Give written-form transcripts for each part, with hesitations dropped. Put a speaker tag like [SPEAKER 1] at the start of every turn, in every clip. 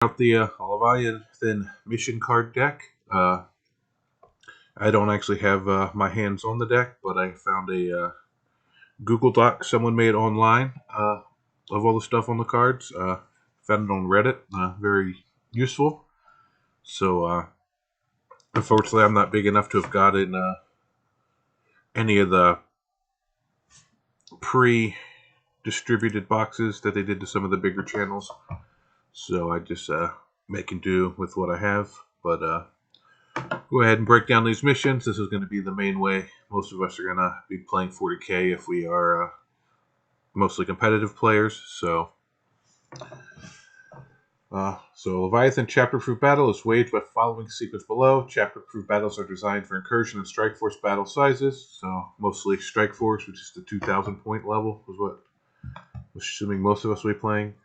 [SPEAKER 1] Out the Leviathan mission card deck. I don't actually have my hands on the deck, but I found a Google Doc someone made online of all the stuff on the cards. Found it on Reddit. Very useful. So, unfortunately, I'm not big enough to have gotten any of the pre-distributed boxes that they did to some of the bigger channels. So I just making do with what I have. But go ahead and break down these missions. This is going to be the main way most of us are going to be playing 40k if we are mostly competitive players. So Leviathan chapter-proof battle is waged by following sequence below. Chapter-proof battles are designed for incursion and strike force battle sizes. So mostly strike force, which is the 2,000 point level, was what I'm assuming most of us will be playing.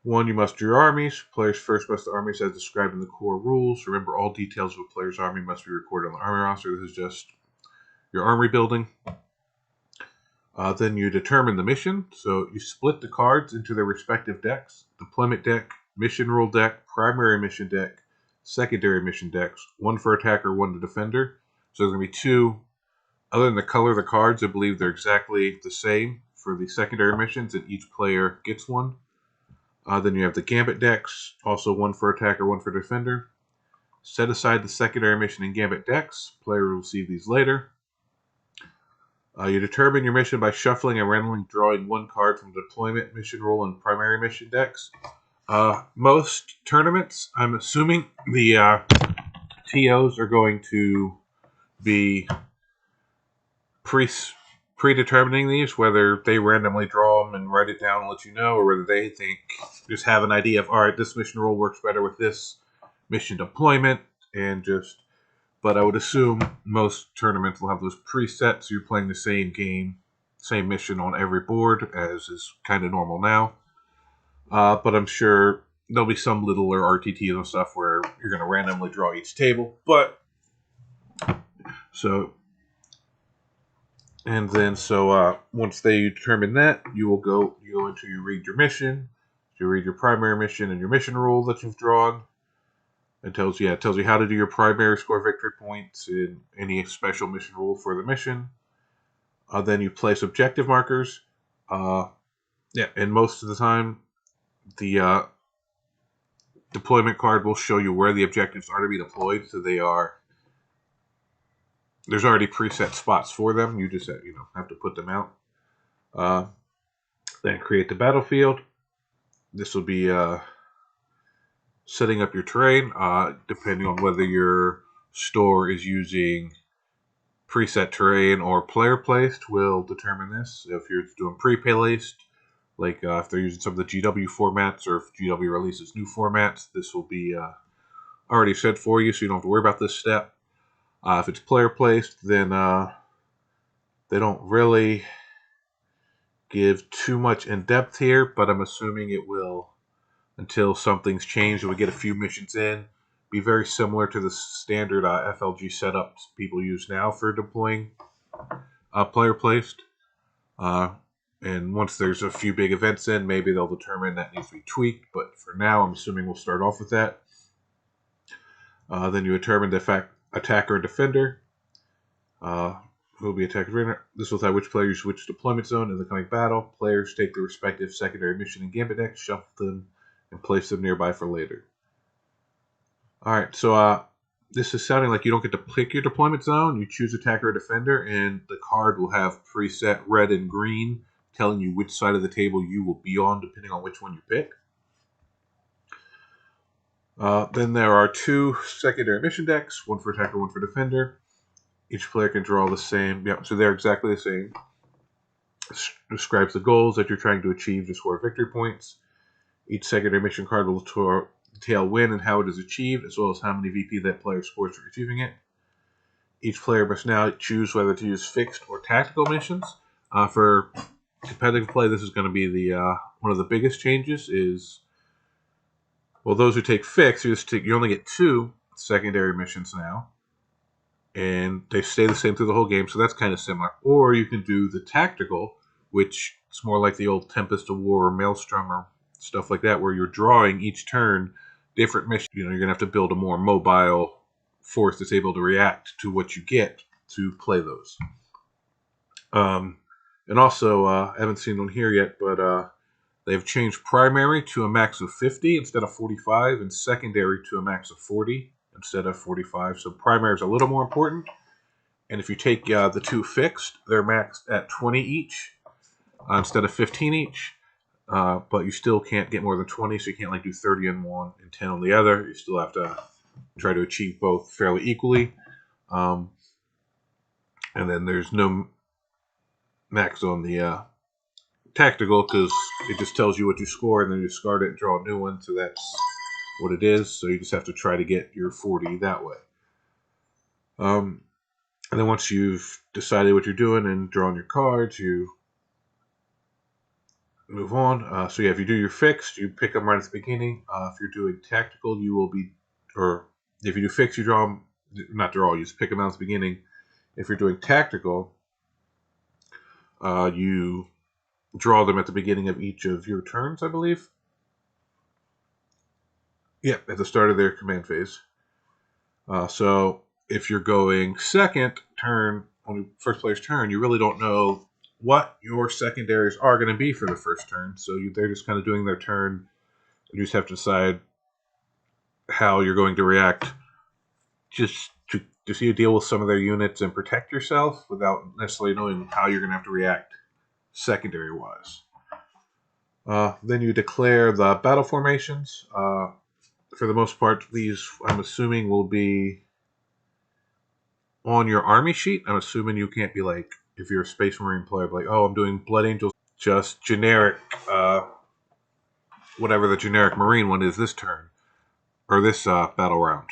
[SPEAKER 1] 1. You must draw armies. Players first must the armies as described in the core rules. Remember, all details of a player's army must be recorded on the army roster. This is just your army building. Then you determine the mission. So you split the cards into their respective decks. Deployment deck, mission rule deck, primary mission deck, secondary mission decks. 1 for attacker, 1 to defender. So there's going to be 2. Other than the color of the cards, I believe they're exactly the same for the secondary missions, and each player gets 1. Then you have the Gambit decks, also 1 for attacker, 1 for defender. Set aside the secondary mission and Gambit decks. Player will receive these later. You determine your mission by shuffling and randomly drawing 1 card from the deployment, mission rule, and primary mission decks. Most tournaments, I'm assuming the TOs are going to be predetermining these, whether they randomly draw them and write it down and let you know, or whether they just have an idea of, all right, this mission rule works better with this mission deployment, but I would assume most tournaments will have those presets, so you're playing the same game, same mission on every board, as is kind of normal now. But I'm sure there'll be some littler RTTs and stuff where you're going to randomly draw each table, once they determine that, you go into you read your mission, you read your primary mission and your mission rule that you've drawn. It tells you how to do your primary, score victory points, and any special mission rule for the mission. Then you place objective markers. And most of the time, the deployment card will show you where the objectives are to be deployed. So there's already preset spots for them. You just have to put them out. Then create the battlefield. This will be setting up your terrain, depending on whether your store is using preset terrain or player placed will determine this. If you're doing pre-placed, like if they're using some of the GW formats, or if GW releases new formats, this will be already set for you, so you don't have to worry about this step. If it's player placed, then they don't really give too much in depth here, but I'm assuming it will, until something's changed and we get a few missions in, be very similar to the standard FLG setups people use now for deploying player placed. And once there's a few big events in, maybe they'll determine that needs to be tweaked, but for now I'm assuming we'll start off with that. Then you determine the attacker and defender. Who will be attacker? This will decide which player you switch deployment zone in the coming battle. Players take their respective secondary mission and gambit decks, shuffle them, and place them nearby for later. Alright, so this is sounding like you don't get to pick your deployment zone. You choose attacker or defender, and the card will have preset red and green, telling you which side of the table you will be on, depending on which one you pick. Then there are 2 secondary mission decks, 1 for attacker, 1 for defender. Each player can draw the same. Yep, so they're exactly the same. Describes the goals that you're trying to achieve to score victory points. Each secondary mission card will detail when and how it is achieved, as well as how many VP that player scores for achieving it. Each player must now choose whether to use fixed or tactical missions. For competitive play, this is going to be the one of the biggest changes. Those who take fixed, you only get 2 secondary missions now, and they stay the same through the whole game, so that's kind of similar. Or you can do the tactical, which is more like the old Tempest of War or Maelstrom or stuff like that, where you're drawing each turn different missions. You're going to have to build a more mobile force that's able to react to what you get to play those. And also, I haven't seen one here yet, but they've changed primary to a max of 50 instead of 45, and secondary to a max of 40 instead of 45. So primary is a little more important. And if you take the two fixed, they're maxed at 20 each instead of 15 each. But you still can't get more than 20, so you can't like do 30 on one and 10 on the other. You still have to try to achieve both fairly equally. And then there's no max on the tactical, because it just tells you what you score and then you discard it and draw a new one. So that's what it is. So you just have to try to get your 40 that way. And then once you've decided what you're doing and drawn your cards, you move on. So yeah, if you do your fixed, you pick them right at the beginning. If you're doing tactical, you will be, or if you do fixed, you draw them, not draw, you just pick them out at the beginning. If you're doing tactical, you draw them at the beginning of each of your turns, I believe. Yeah, at the start of their command phase. So if you're going second turn, on the first player's turn, you really don't know what your secondaries are going to be for the first turn. So they're just kind of doing their turn. You just have to decide how you're going to react, just to see you deal with some of their units and protect yourself without necessarily knowing how you're going to have to react secondary-wise. Then you declare the battle formations. For the most part, these, I'm assuming, will be on your army sheet. I'm assuming you can't be like, if you're a Space Marine player, like, oh, I'm doing Blood Angels, just generic, whatever the generic Marine one is this turn, or this battle round.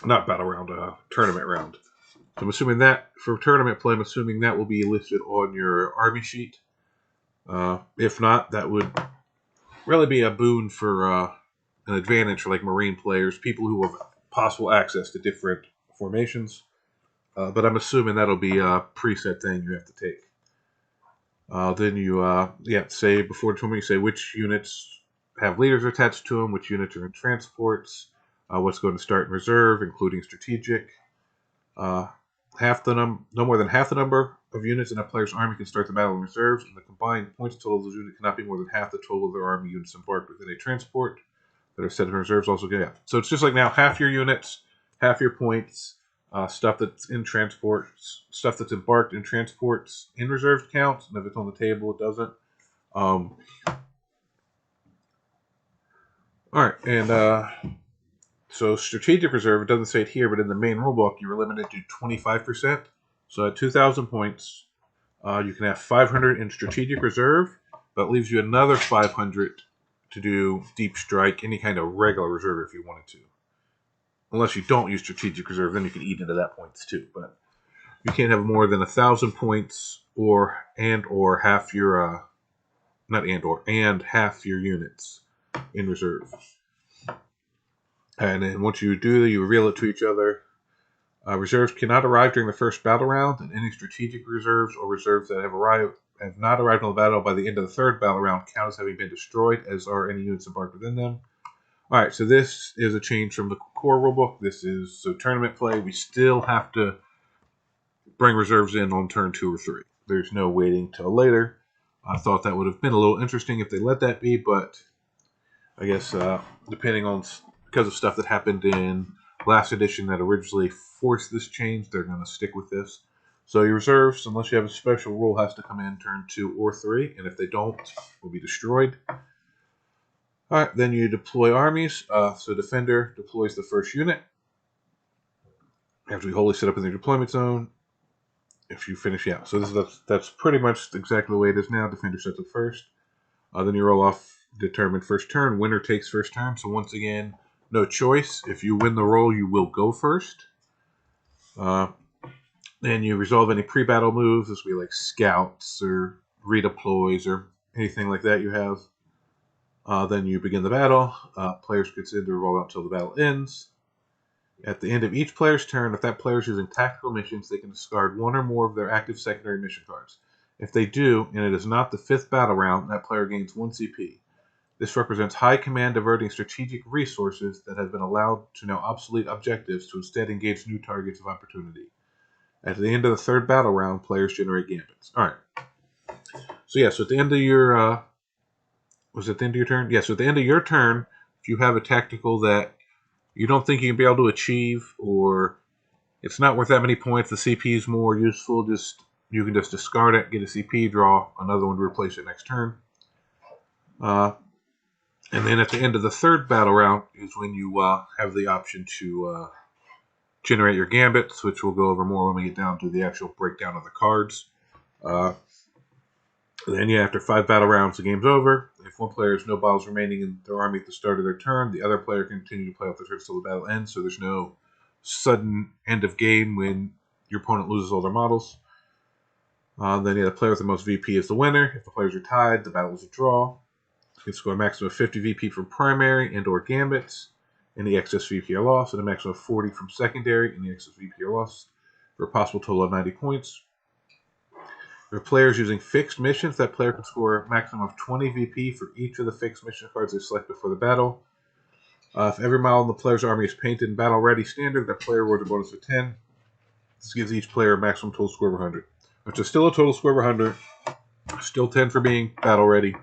[SPEAKER 1] Not battle round, tournament round. So I'm assuming that, for tournament play, I'm assuming that will be listed on your army sheet. If not, that would really be a boon for an advantage for like Marine players, people who have possible access to different formations. But I'm assuming that'll be a preset thing you have to take. Then you, say before the tournament, you say which units have leaders attached to them, which units are in transports, what's going to start in reserve, including strategic. No more than half the number of units in a player's army can start the battle in reserves, and the combined points total of those units cannot be more than half the total of their army units embarked within a transport that are set in reserves. Also, yeah. So it's just like now, half your units, half your points, stuff that's in transports, stuff that's embarked in transports in reserves counts, and if it's on the table, it doesn't. All right, and so strategic reserve, it doesn't say it here, but in the main rulebook, you were limited to 25%. So at 2,000 points, you can have 500 in strategic reserve, but it leaves you another 500 to do deep strike, any kind of regular reserve if you wanted to. Unless you don't use strategic reserve, then you can eat into that points too. But you can't have more than 1,000 points or half your and half your units in reserve. And then once you do that, you reveal it to each other. Reserves cannot arrive during the first battle round, and any strategic reserves or reserves that have not arrived on the battle by the end of the third battle round count as having been destroyed, as are any units embarked within them. All right, so this is a change from the core rulebook. This is so tournament play. We still have to bring reserves in on turn 2 or 3. There's no waiting till later. I thought that would have been a little interesting if they let that be, but I guess depending on, because of stuff that happened in last edition that originally forced this change, they're going to stick with this. So your reserves, unless you have a special rule, has to come in turn 2 or 3, and if they don't, will be destroyed. All right, then you deploy armies. So Defender deploys the first unit. After you wholly set up in the deployment zone, if you finish, yeah. So that's pretty much exactly the way it is now. Defender sets up first. Then you roll off determined first turn. Winner takes first turn. So once again, no choice. If you win the roll, you will go first. Then you resolve any pre-battle moves. This will be like scouts or redeploys or anything like that you have. Then you begin the battle. Players consider to roll out until the battle ends. At the end of each player's turn, if that player is using tactical missions, they can discard one or more of their active secondary mission cards. If they do, and it is not the 5th battle round, that player gains 1 CP. This represents high command diverting strategic resources that have been allowed to now obsolete objectives to instead engage new targets of opportunity. At the end of the third battle round, players generate gambits. All right. So yeah, so at the end of your was it the end of your turn? Yeah, so at the end of your turn, if you have a tactical that you don't think you can be able to achieve, or it's not worth that many points, the CP is more useful, you can just discard it, get a CP, draw another one to replace it next turn. And then at the end of the third battle round is when you have the option to generate your gambits, which we'll go over more when we get down to the actual breakdown of the cards. Then, yeah, after 5 battle rounds, the game's over. If one player has no battles remaining in their army at the start of their turn, the other player can continue to play off the turn until the battle ends, so there's no sudden end of game when your opponent loses all their models. Then, yeah, the player with the most VP is the winner. If the players are tied, the battle is a draw. You can score a maximum of 50 VP from primary and or gambits. Any excess VP are lost, and a maximum of 40 from secondary. Any excess VP are lost for a possible total of 90 points. For players using fixed missions, that player can score a maximum of 20 VP for each of the fixed mission cards they select before the battle. If every model in the player's army is painted in battle ready standard, that player awards a bonus of 10. This gives each player a maximum total score of 100, which is still a total score of 100. Still 10 for being battle ready,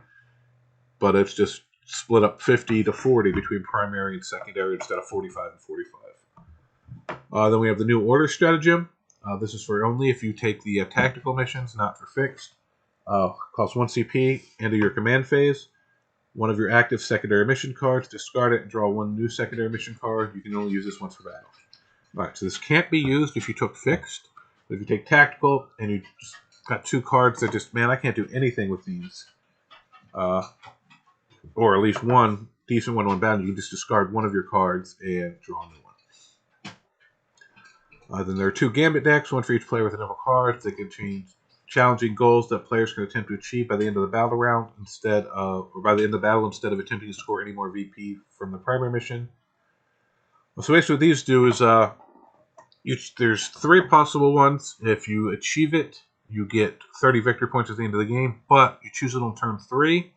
[SPEAKER 1] but it's just split up 50 to 40 between primary and secondary instead of 45 and 45. Then we have the new order stratagem. This is for only if you take the tactical missions, not for fixed. Costs 1 CP, enter your command phase. One of your active secondary mission cards, discard it and draw 1 new secondary mission card. You can only use this once for battle. Alright, so this can't be used if you took fixed. But if you take tactical and you just got 2 cards that just, man, I can't do anything with these. Or at least one decent one on battle, you can just discard one of your cards and draw a new one. Then there are 2 gambit decks, one for each player with a number of cards that contain challenging goals that players can attempt to achieve by the end of the battle round or by the end of the battle instead of attempting to score any more VP from the primary mission. So basically what these do is there's 3 possible ones. If you achieve it, you get 30 victory points at the end of the game, but you choose it on turn 3,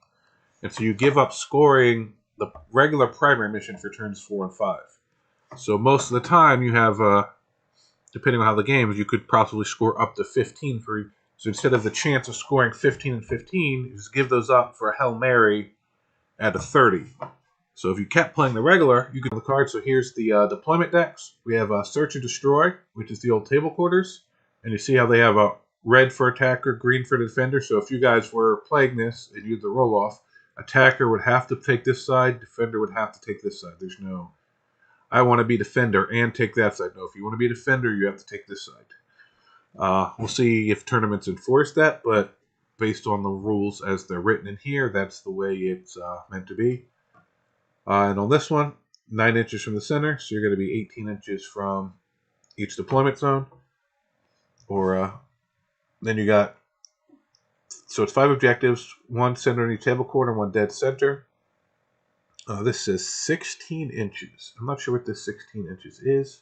[SPEAKER 1] and so you give up scoring the regular primary mission for turns 4 and 5. So most of the time you have depending on how the game is, you could possibly score up to 15 for. So instead of the chance of scoring 15 and 15, you just give those up for a Hail Mary at a 30. So if you kept playing the regular, you could the card. So here's the deployment decks. We have Search and Destroy, which is the old table quarters, and you see how they have a red for attacker, green for defender. So if you guys were playing this and you did the roll off, attacker would have to take this side, defender would have to take this side. There's no I want to be defender and take that side. No, if you want to be defender, you have to take this side. We'll see if tournaments enforce that, but based on the rules as they're written in here, that's the way it's meant to be. And on this one, 9 inches from the center, so you're going to be 18 inches from each deployment zone. Or then you got, so it's 5 objectives, 1 center in each table quarter, and 1 dead center. This says 16 inches. I'm not sure what this 16 inches is,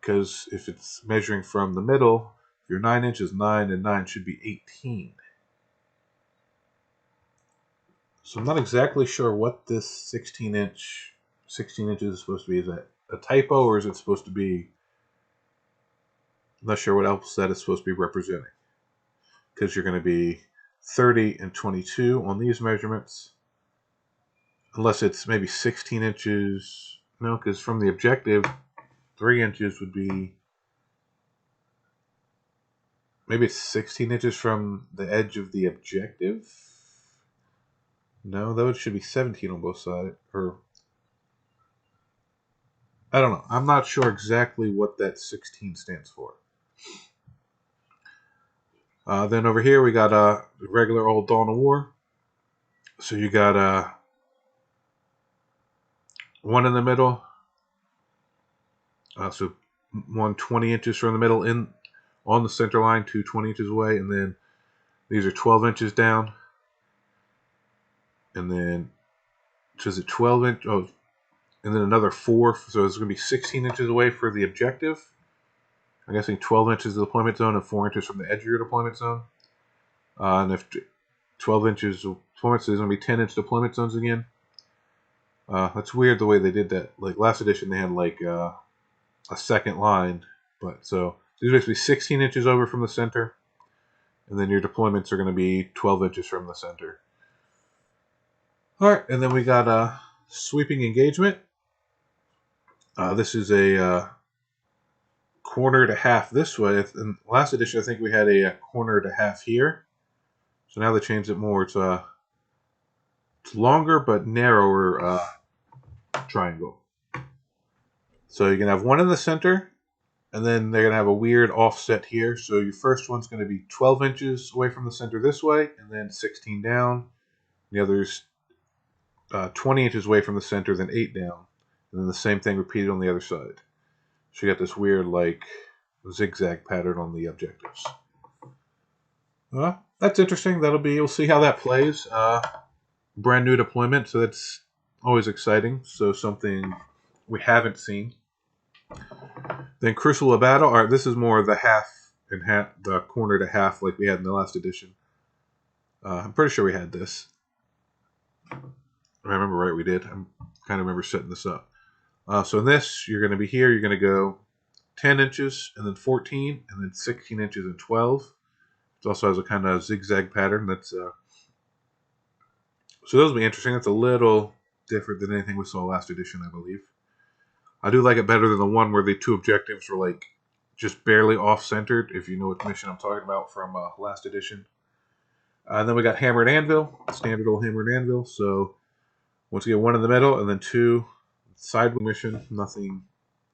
[SPEAKER 1] because if it's measuring from the middle, if you're 9 inches, 9 and 9 should be 18. So I'm not exactly sure what this 16 inches is supposed to be. Is that a typo, or is it supposed to be? I'm not sure what else that is supposed to be representing, because you're going to be 30 and 22 on these measurements. Unless it's maybe 16 inches. No, because from the objective, 3 inches would be. Maybe it's 16 inches from the edge of the objective. No, that should be 17 on both sides. Or I don't know. I'm not sure exactly what that 16 stands for. Then over here we got a regular old Dawn of War. So you got 1 in the middle. So 1 20 inches from the middle on the center line, 2 20 inches away, and then these are 12 inches down. And then, so is it 12 inch? Oh, and then another 4, so it's going to be 16 inches away for the objective. I'm guessing 12 inches of the deployment zone and 4 inches from the edge of your deployment zone. And if 12 inches deployments. So there's going to be 10-inch deployment zones again. That's weird the way they did that. Like last edition, they had like a second line, but so these are basically 16 inches over from the center, and then your deployments are going to be 12 inches from the center. All right, and then we got sweeping engagement. This is a corner to half this way. In last edition, I think we had a corner to half here. So now they changed it more. It's longer but narrower triangle. So you can have one in the center, and then they're going to have a weird offset here. So your first one's going to be 12 inches away from the center this way, and then 16 down. The other's 20 inches away from the center, then 8 down. And then the same thing repeated on the other side. So you got this weird, like, zigzag pattern on the objectives. That's interesting. We'll see how that plays. Brand new deployment, so that's always exciting. So something we haven't seen. Then Crucible of Battle. All right, this is more the the corner to half like we had in the last edition. I'm pretty sure we had this. If I remember right, we did. I kind of remember setting this up. So in this, you're going to be here. You're going to go 10 inches, and then 14, and then 16 inches and 12. It also has a kind of zigzag pattern. That's so those will be interesting. That's a little different than anything we saw last edition, I believe. I do like it better than the one where the two objectives were like just barely off-centered, if you know what mission I'm talking about from last edition. And then we got Hammer and Anvil, standard old Hammer and Anvil. So once again, one in the middle, and then two side mission. Nothing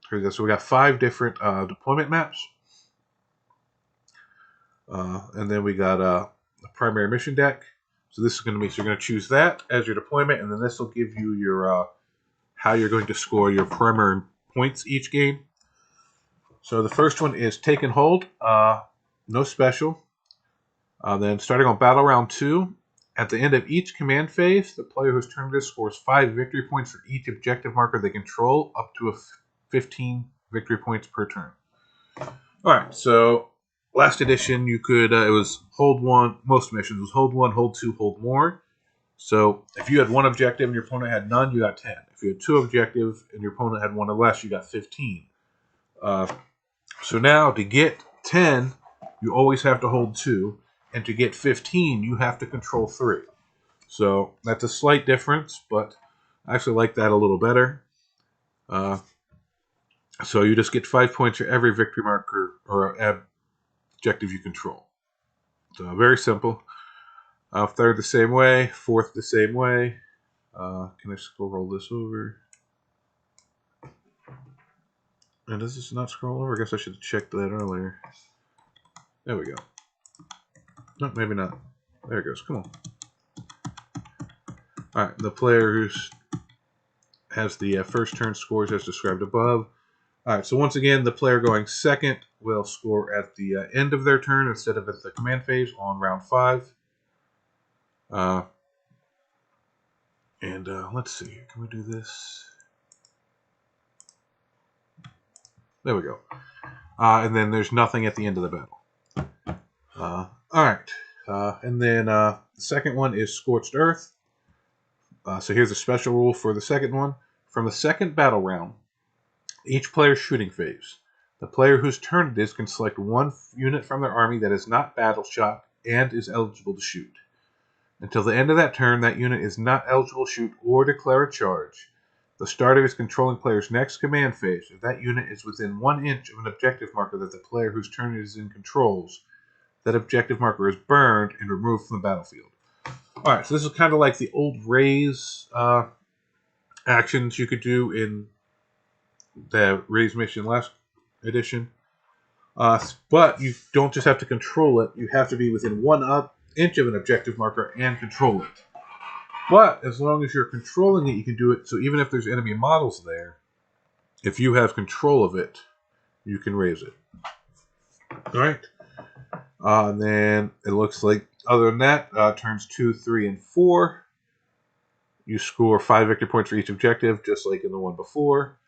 [SPEAKER 1] crazy. So we got 5 different deployment maps. And then we got a primary mission deck. So this is going to be, so you're going to choose that as your deployment, and then this will give you your how you're going to score your primary points each game. So the first one is Take and Hold. No special. Then starting on Battle Round 2, at the end of each command phase, the player whose turn it is scores 5 victory points for each objective marker they control, up to 15 victory points per turn. Alright, so last edition you could, it was hold 1, most missions was hold 1, hold 2, hold more. So if you had 1 objective and your opponent had none, you got 10. If you had 2 objectives and your opponent had 1 or less, you got 15. So now to get 10, you always have to hold 2. And to get 15, you have to control 3. So that's a slight difference, but I actually like that a little better. So you just get 5 points for every victory marker or objective you control. So very simple. Third the same way, fourth the same way. Can I scroll this over? And does this not scroll over? I guess I should have checked that earlier. There we go. No, maybe not. There it goes. Come on. All right, the player who has the first turn scores as described above. All right, so once again, the player going second will score at the end of their turn instead of at the command phase on round 5. Let's see. Can we do this? There we go. And then there's nothing at the end of the battle. All right. And then the second one is Scorched Earth. So here's a special rule for the second one. From the second battle round, each player's shooting phase, the player whose turn it is can select 1 unit from their army that is not battle shock and is eligible to shoot. Until the end of that turn, that unit is not eligible to shoot or declare a charge. The start of his controlling player's next command phase, if that unit is within 1 inch of an objective marker that the player whose turn it is in controls, that objective marker is burned and removed from the battlefield. Alright, so this is kind of like the old raise actions you could do in the raise mission last edition. But you don't just have to control it, you have to be within 1 inch of an objective marker and control it. But as long as you're controlling it, you can do it. So even if there's enemy models there, if you have control of it, you can raise it. Alright. And then it looks like, other than that, turns 2, 3, and 4, you score 5 victory points for each objective, just like in the one before.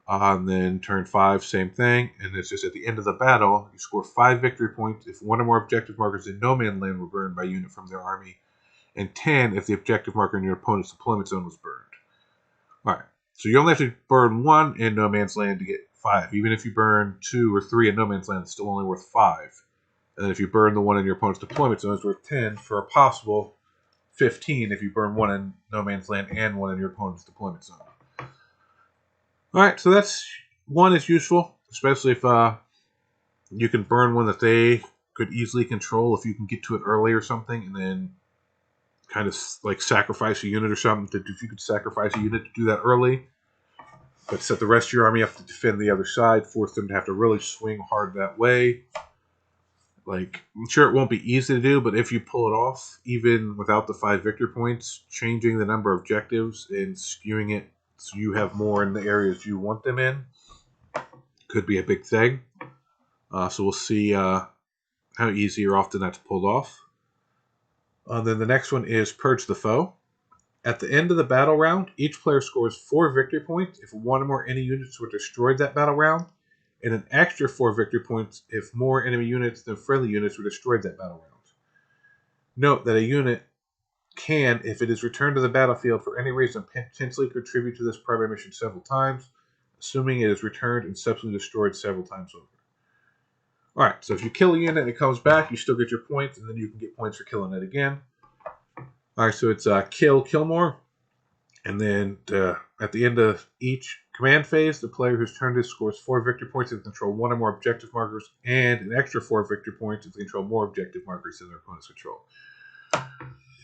[SPEAKER 1] And then turn 5, same thing. And it's just at the end of the battle, you score 5 victory points if 1 or more objective markers in no man's land were burned by a unit from their army. and 10 if the objective marker in your opponent's deployment zone was burned. All right, so you only have to burn 1 in no man's land to get 5. Even if you burn 2 or 3 in no man's land, it's still only worth 5. And then if you burn the one in your opponent's deployment zone, it's worth 10 for a possible 15 if you burn 1 in no man's land and 1 in your opponent's deployment zone. All right, so that's 1 is useful, especially if you can burn one that they could easily control if you can get to it early or something, and then kind of like sacrifice a unit or something. If you could sacrifice a unit to do that early, but set the rest of your army up to defend the other side, force them to have to really swing hard that way. Like, I'm sure it won't be easy to do, but if you pull it off, even without the 5 victory points, changing the number of objectives and skewing it so you have more in the areas you want them in could be a big thing. So we'll see how easy or often that's pulled off. Then the next one is Purge the Foe. At the end of the battle round, each player scores 4 victory points if 1 or more enemy units were destroyed that battle round, and an extra 4 victory points if more enemy units than friendly units were destroyed that battle round. Note that a unit can, if it is returned to the battlefield for any reason, potentially contribute to this primary mission several times, assuming it is returned and subsequently destroyed several times over. Alright, so if you kill a unit and it comes back, you still get your points, and then you can get points for killing it again. Alright, so it's kill more, and then at the end of each command phase, the player whose turn it is scores 4 victory points if they control 1 or more objective markers, and an extra 4 victory points if they control more objective markers than their opponent's control.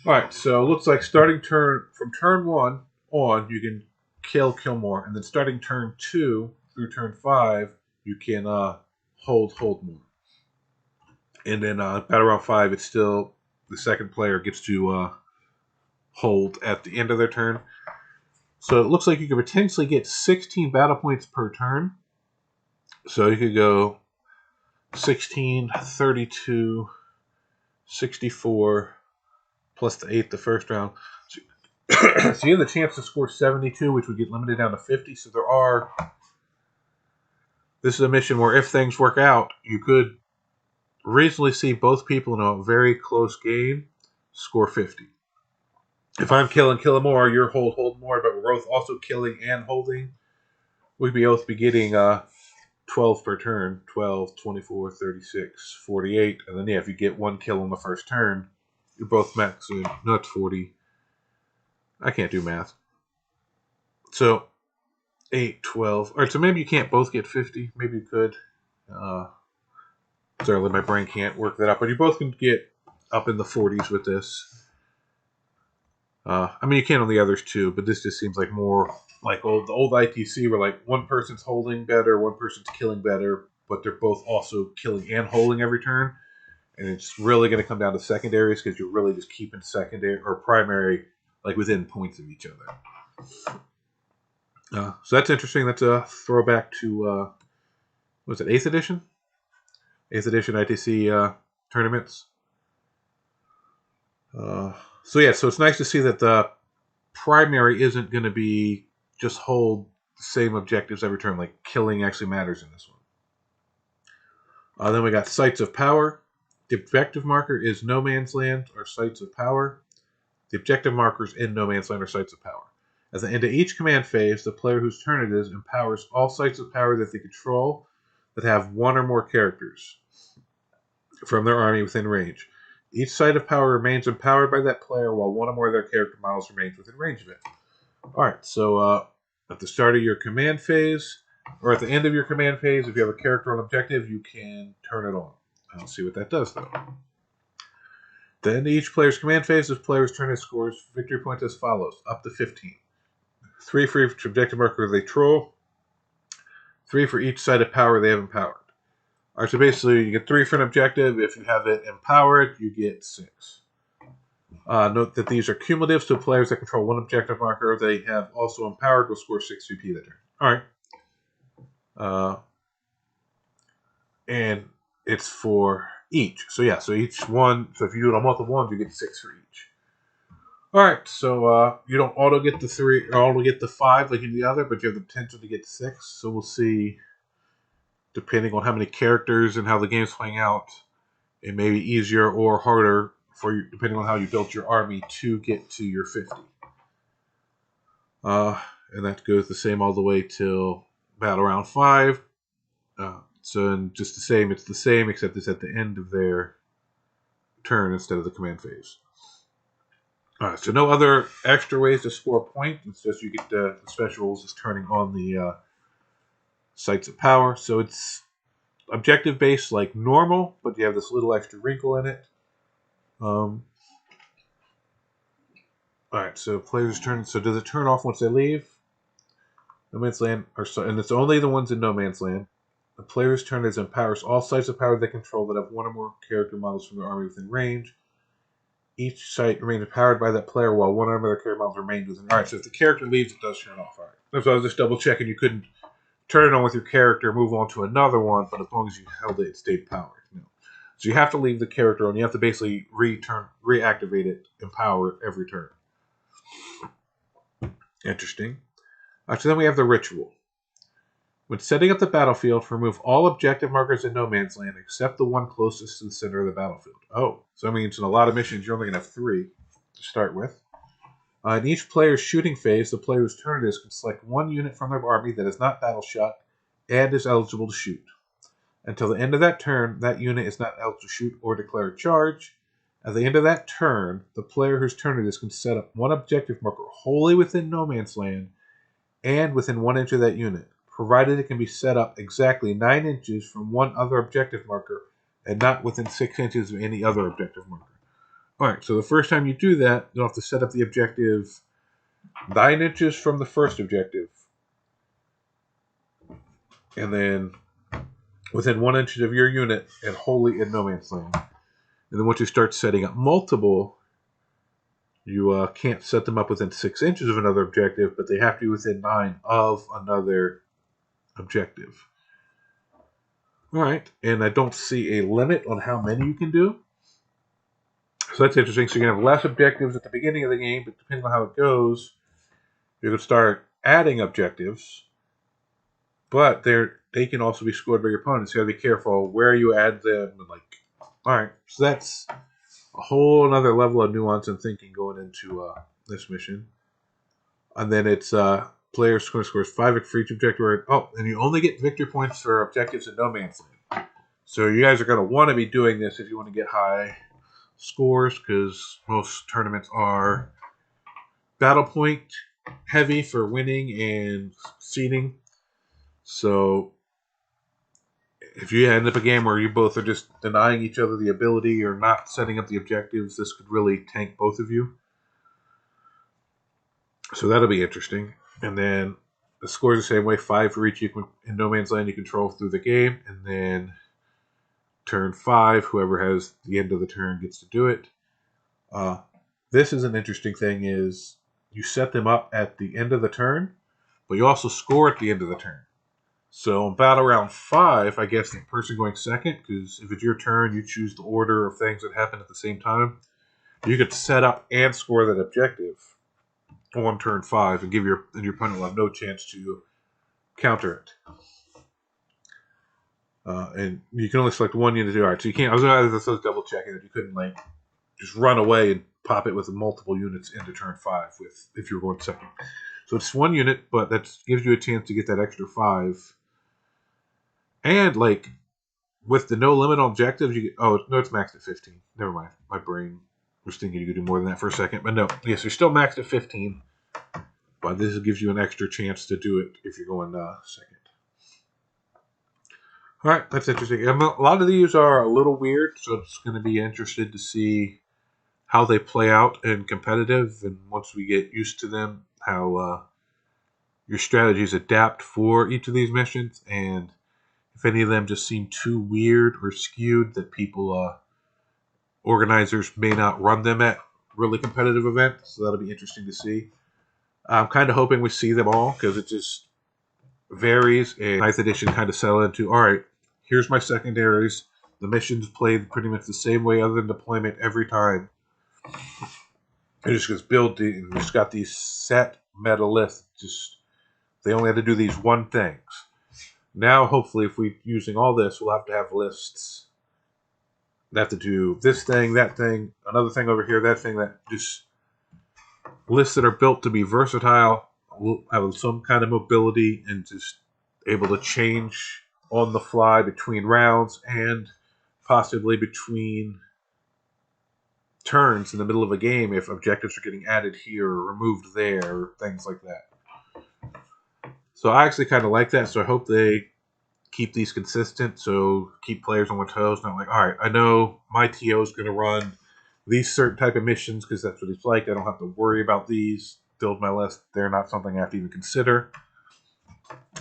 [SPEAKER 1] Alright, so it looks like starting from turn 1 on, you can kill more, and then starting turn 2 through turn 5, you can hold more. And then battle round 5, it's still the second player gets to hold at the end of their turn. So it looks like you could potentially get 16 battle points per turn. So you could go 16, 32, 64, plus the 8 the first round. So you have the chance to score 72, which would get limited down to 50. So this is a mission where if things work out, you could reasonably see both people in a very close game score 50. If I'm killing more, you're hold more, but we're both also killing and holding, we'd both be getting 12 per turn. 12, 24, 36, 48. And then, if you get 1 kill on the first turn, you're both maxing, not 40. I can't do math. So, 8, 12. All right, so maybe you can't both get 50. Maybe you could. Certainly my brain can't work that out. But you both can get up in the 40s with this. I mean, you can on the others too, but this just seems like more like the old ITC where like one person's holding better, one person's killing better, but they're both also killing and holding every turn. And it's really going to come down to secondaries because you're really just keeping secondary or primary like within points of each other. So that's interesting. That's a throwback to, what was it, 8th edition? 8th edition ITC tournaments. So it's nice to see that the primary isn't going to be just hold the same objectives every turn. Like killing actually matters in this one. Then we got Sites of Power. The objective marker is No Man's Land or Sites of Power. The objective markers in No Man's Land or Sites of Power. At the end of each command phase, the player whose turn it is empowers all sites of power that they control that have 1 or more characters from their army within range. Each site of power remains empowered by that player while 1 or more of their character models remains within range of it. Alright, so at the start of your command phase, or at the end of your command phase, if you have a character on objective, you can turn it on. I'll see what that does, though. At the end of each player's command phase, this player's turn scores victory points as follows, up to 15. 3 for each objective marker they control, 3 for each site of power they have empowered. Alright, so basically you get 3 for an objective. If you have it empowered, you get 6. Note that these are cumulative, so players that control 1 objective marker they have also empowered will score 6 VP that turn. Alright. And it's for each. So each one, so if you do it on multiple ones, you get 6 for each. Alright, so you don't auto get the 3 or auto get the 5 like in the other, but you have the potential to get 6. So we'll see, depending on how many characters and how the game's playing out, it may be easier or harder depending on how you built your army to get to your 50. And that goes the same all the way till battle round 5. So and just the same, it's the same except it's at the end of their turn instead of the command phase. Alright, so no other extra ways to score a point. It's just you get the specials is turning on the sites of power. So it's objective based like normal, but you have this little extra wrinkle in it. Alright, so players turn. So does it turn off once they leave? No Man's Land, and it's only the ones in No Man's Land. The player's turn is empowers all sites of power they control that have one or more character models from their army within range. Each site remains empowered by that player while one or more character models remain within. Alright, so if the character leaves, it does turn off. Alright. So I was just double checking you couldn't turn it on with your character, move on to another one, but as long as you held it, it stayed powered. No. So you have to leave the character on. You have to basically reactivate it, empower it every turn. Interesting. So then we have the ritual. When setting up the battlefield, remove all objective markers in No Man's Land except the one closest to the center of the battlefield. Oh, so that means in a lot of missions you're only going to have 3 to start with. In each player's shooting phase, the player whose turn it is can select one unit from their army that is not battle shot and is eligible to shoot. Until the end of that turn, that unit is not eligible to shoot or declare a charge. At the end of that turn, the player whose turn it is can set up one objective marker wholly within No Man's Land and within 1 inch of that unit, provided it can be set up exactly 9 inches from one other objective marker and not within 6 inches of any other objective marker. Alright, so the first time you do that, you'll have to set up the objective 9 inches from the first objective. And then within 1 inch of your unit and wholly in No Man's Land. And then once you start setting up multiple, you can't set them up within 6 inches of another objective, but they have to be within 9 of another objective. Alright, and I don't see a limit on how many you can do. So that's interesting. So you're going to have less objectives at the beginning of the game, but depending on how it goes, you're going to start adding objectives. But they can also be scored by your opponents. You got to be careful where you add them. Alright, so that's a whole other level of nuance and thinking going into this mission. And then it's player scores 5 for each objective. Oh, and you only get victory points for objectives in No Man's Land. So you guys are going to want to be doing this if you want to get high scores, because most tournaments are battle point heavy for winning and seeding. So if you end up a game where you both are just denying each other the ability or not setting up the objectives, this could really tank both of you. So that'll be interesting. And then the score's the same way, 5 for each in No Man's Land you control through the game. And then turn 5, whoever has the end of the turn gets to do it. This is an interesting thing is you set them up at the end of the turn, but you also score at the end of the turn. So in battle round 5, I guess the person going second, because if it's your turn, you choose the order of things that happen at the same time. You could set up and score that objective on turn 5 and your opponent will have no chance to counter it. And you can only select one unit to do. Alright, so you can't. I was double checking that you couldn't just run away and pop it with multiple units into turn 5 if you're going second. So it's one unit, but that gives you a chance to get that extra 5. And with the no limit on objectives, you get. Oh no, it's maxed at 15. Never mind. My brain was thinking you could do more than that for a second, but no. Yes, you're still maxed at 15. But this gives you an extra chance to do it if you're going second. All right, that's interesting. A lot of these are a little weird, so it's going to be interested to see how they play out in competitive, and once we get used to them, how your strategies adapt for each of these missions, and if any of them just seem too weird or skewed that people, organizers may not run them at really competitive events, so that'll be interesting to see. I'm kind of hoping we see them all, because it just varies, and 9th edition kind of settle into, alright, here's my secondaries, the missions played pretty much the same way other than deployment every time. It just gets built, and just got these set meta lists, they only had to do these one things. Now, hopefully, if we're using all this, we'll have to have lists They have to do this thing, that thing, another thing over here, that thing, that just lists that are built to be versatile, will have some kind of mobility, and just able to change on the fly between rounds and possibly between turns in the middle of a game if objectives are getting added here or removed there, or things like that. So I actually kind of like that. So I hope they keep these consistent. So keep players on their toes. Not like, all right, I know my TO is going to run these certain type of missions because that's what it's like. I don't have to worry about these. Build my list. They're not something I have to even consider.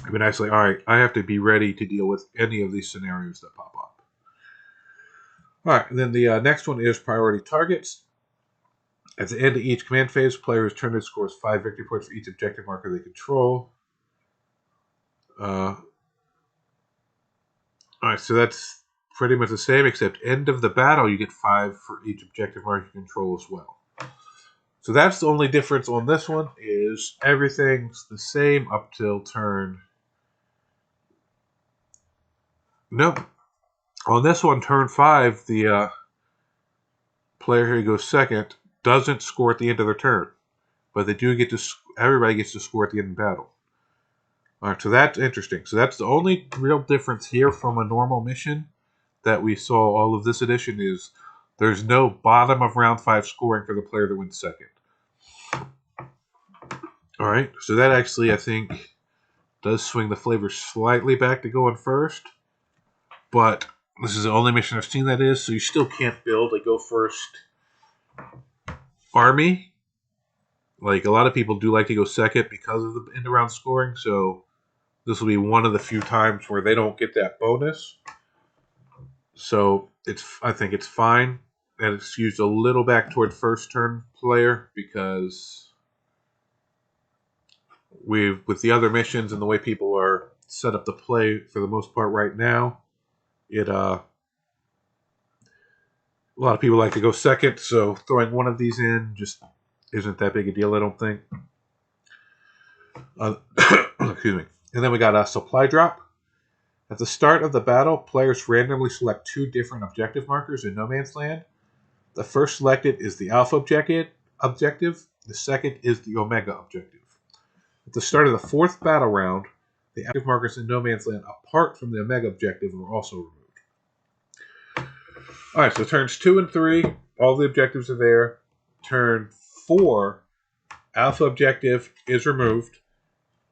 [SPEAKER 1] I've been actually, all right, I have to be ready to deal with any of these scenarios that pop up. All right, and then the next one is priority targets. At the end of each command phase, players turn and scores 5 victory points for each objective marker they control. All right, so that's pretty much the same, except end of the battle, you get 5 for each objective marker you control as well. So that's the only difference on this one, is everything's the same up till turn. Nope. On this one, turn 5, the player who goes second doesn't score at the end of their turn, but they do get to. Everybody gets to score at the end of the battle. All right, so that's interesting. So that's the only real difference here from a normal mission that we saw all of this edition is there's no bottom of round 5 scoring for the player that wins second. All right, so that actually, I think, does swing the flavor slightly back to going first, but this is the only mission I've seen that is, so you still can't build a go first army. Like, a lot of people do like to go second because of the end of round scoring, so this will be one of the few times where they don't get that bonus. So I think it's fine, and it's used a little back toward first turn player because with the other missions and the way people are set up to play for the most part right now, a lot of people like to go second, so throwing one of these in just isn't that big a deal, I don't think. Excuse me. And then we got a supply drop. At the start of the battle, players randomly select 2 different objective markers in No Man's Land. The first selected is the Alpha objective. The second is the Omega objective. At the start of the 4th battle round, the active markers in No Man's Land apart from the Omega objective were also removed. Alright, so turns 2 and 3, all the objectives are there. Turn 4, Alpha objective is removed.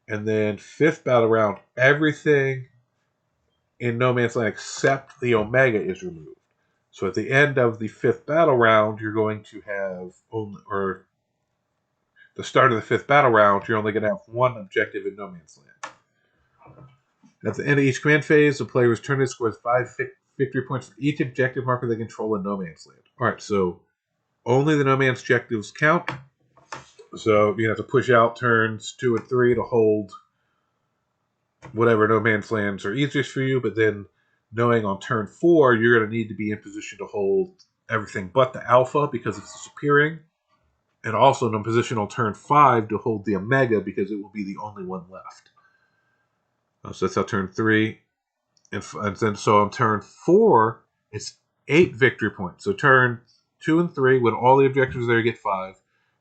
[SPEAKER 1] And then 5th battle round, everything in No Man's Land except the Omega is removed. So at the end of the 5th battle round, you're going to have or the start of the 5th battle round, you're only going to have 1 objective in No Man's Land. At the end of each command phase, the player returns scores 5 victory points for each objective marker they control in No Man's Land. All right, so only the No Man's objectives count. So you have to push out turns 2 and 3 to hold whatever No Man's Lands are easiest for you, but then knowing on turn 4 you're going to need to be in position to hold everything but the Alpha because it's disappearing, and also in a position on turn 5 to hold the Omega because it will be the only one left. So that's how turn 3, and then so on turn 4 it's 8 victory points. So turn 2 and 3, when all the objectives there, you get 5.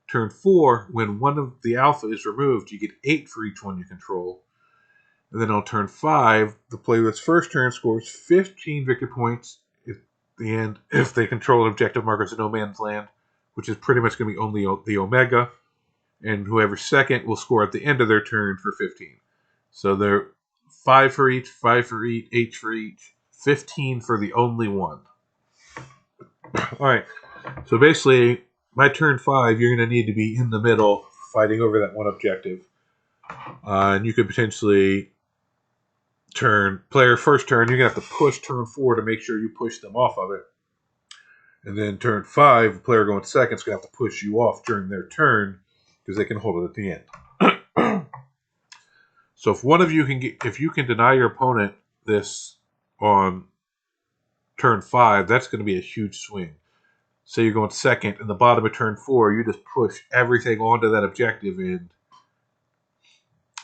[SPEAKER 1] Turn 4, when one of the Alpha is removed, you get 8 for each one you control. And then on turn 5, the player's first turn scores 15 victory points if they control objective markers in No Man's Land, which is pretty much going to be only the Omega. And whoever's second will score at the end of their turn for 15. So they're 5 for each, 5 for each, 8 for each, 15 for the only one. All right. So basically, by turn 5, you're going to need to be in the middle fighting over that one objective. And you could potentially first turn, you're going to have to push turn 4 to make sure you push them off of it. And then turn 5, the player going second is going to have to push you off during their turn because they can hold it at the end. So if one of you if you can deny your opponent this on turn 5, that's going to be a huge swing. Say you're going second, and the bottom of turn 4, you just push everything onto that objective and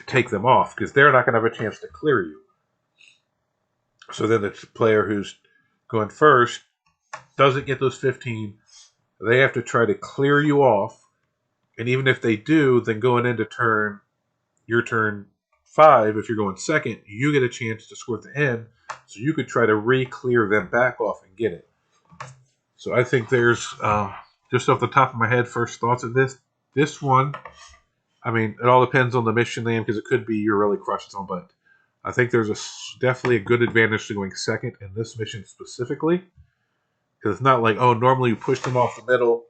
[SPEAKER 1] take them off because they're not going to have a chance to clear you. So then the player who's going first doesn't get those 15, they have to try to clear you off. And even if they do, then going into your turn 5, if you're going second, you get a chance to score at the end. So you could try to re-clear them back off and get it. So I think there's, just off the top of my head, first thoughts of this. This one, I mean, it all depends on the mission name because it could be you're really crushing them, but I think there's definitely a good advantage to going second in this mission specifically. Because it's not like, oh, normally you push them off the middle,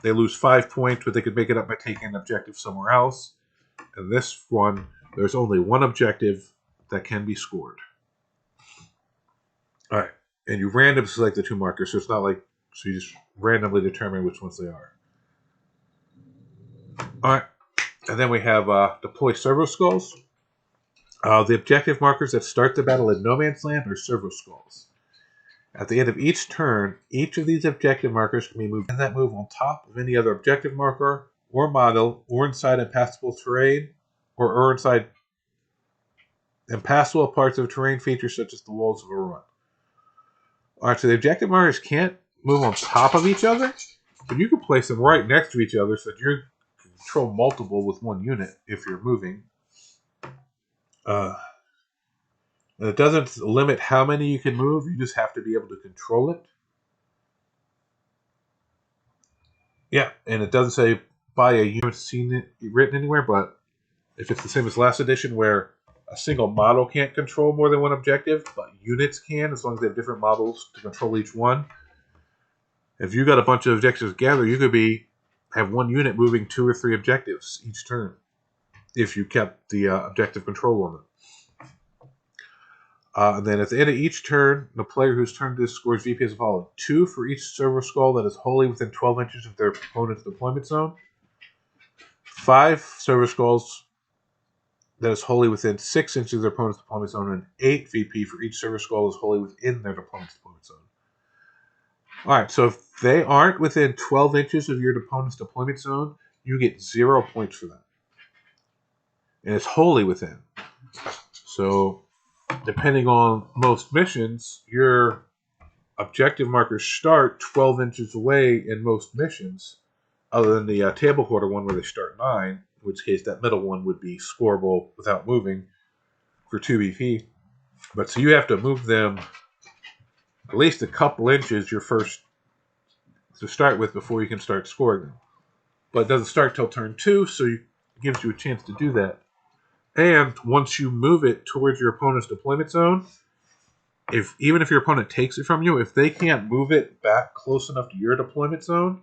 [SPEAKER 1] they lose 5 points, but they could make it up by taking an objective somewhere else. In this one, there's only one objective that can be scored. All right. And you random select the 2 markers, so it's not like, so you just randomly determine which ones they are. All right. And then we have deploy servo skulls. The objective markers that start the battle in No Man's Land are servo skulls. At the end of each turn, each of these objective markers can be moved in that move on top of any other objective marker or model, or inside impassable terrain, or inside impassable parts of terrain features such as the walls of a run. Alright, so the objective markers can't move on top of each other, but you can place them right next to each other so that you can control multiple with one unit if you're moving. And it doesn't limit how many you can move, you just have to be able to control it. Yeah, and it doesn't say buy a unit seen it written anywhere, but if it's the same as last edition where a single model can't control more than one objective, but units can as long as they have different models to control each one. If you got a bunch of objectives together, you could have one unit moving 2 or 3 objectives each turn if you kept the objective control on them. And then at the end of each turn, the player whose turn this scores VP as follows: 2 for each servo skull that is wholly within 12 inches of their opponent's deployment zone, 5 servo skulls that is wholly within 6 inches of their opponent's deployment zone, and 8 VP for each servo skull that is wholly within their opponent's deployment zone. Alright, so if they aren't within 12 inches of your opponent's deployment zone, you get 0 points for that. And it's wholly within. So depending on most missions, your objective markers start 12 inches away in most missions, other than the table quarter one where they start 9, in which case that middle one would be scoreable without moving for 2 BP. But so you have to move them at least a couple inches your first to start with before you can start scoring them. But it doesn't start till turn 2, so it gives you a chance to do that. And once you move it towards your opponent's deployment zone, even if your opponent takes it from you, if they can't move it back close enough to your deployment zone,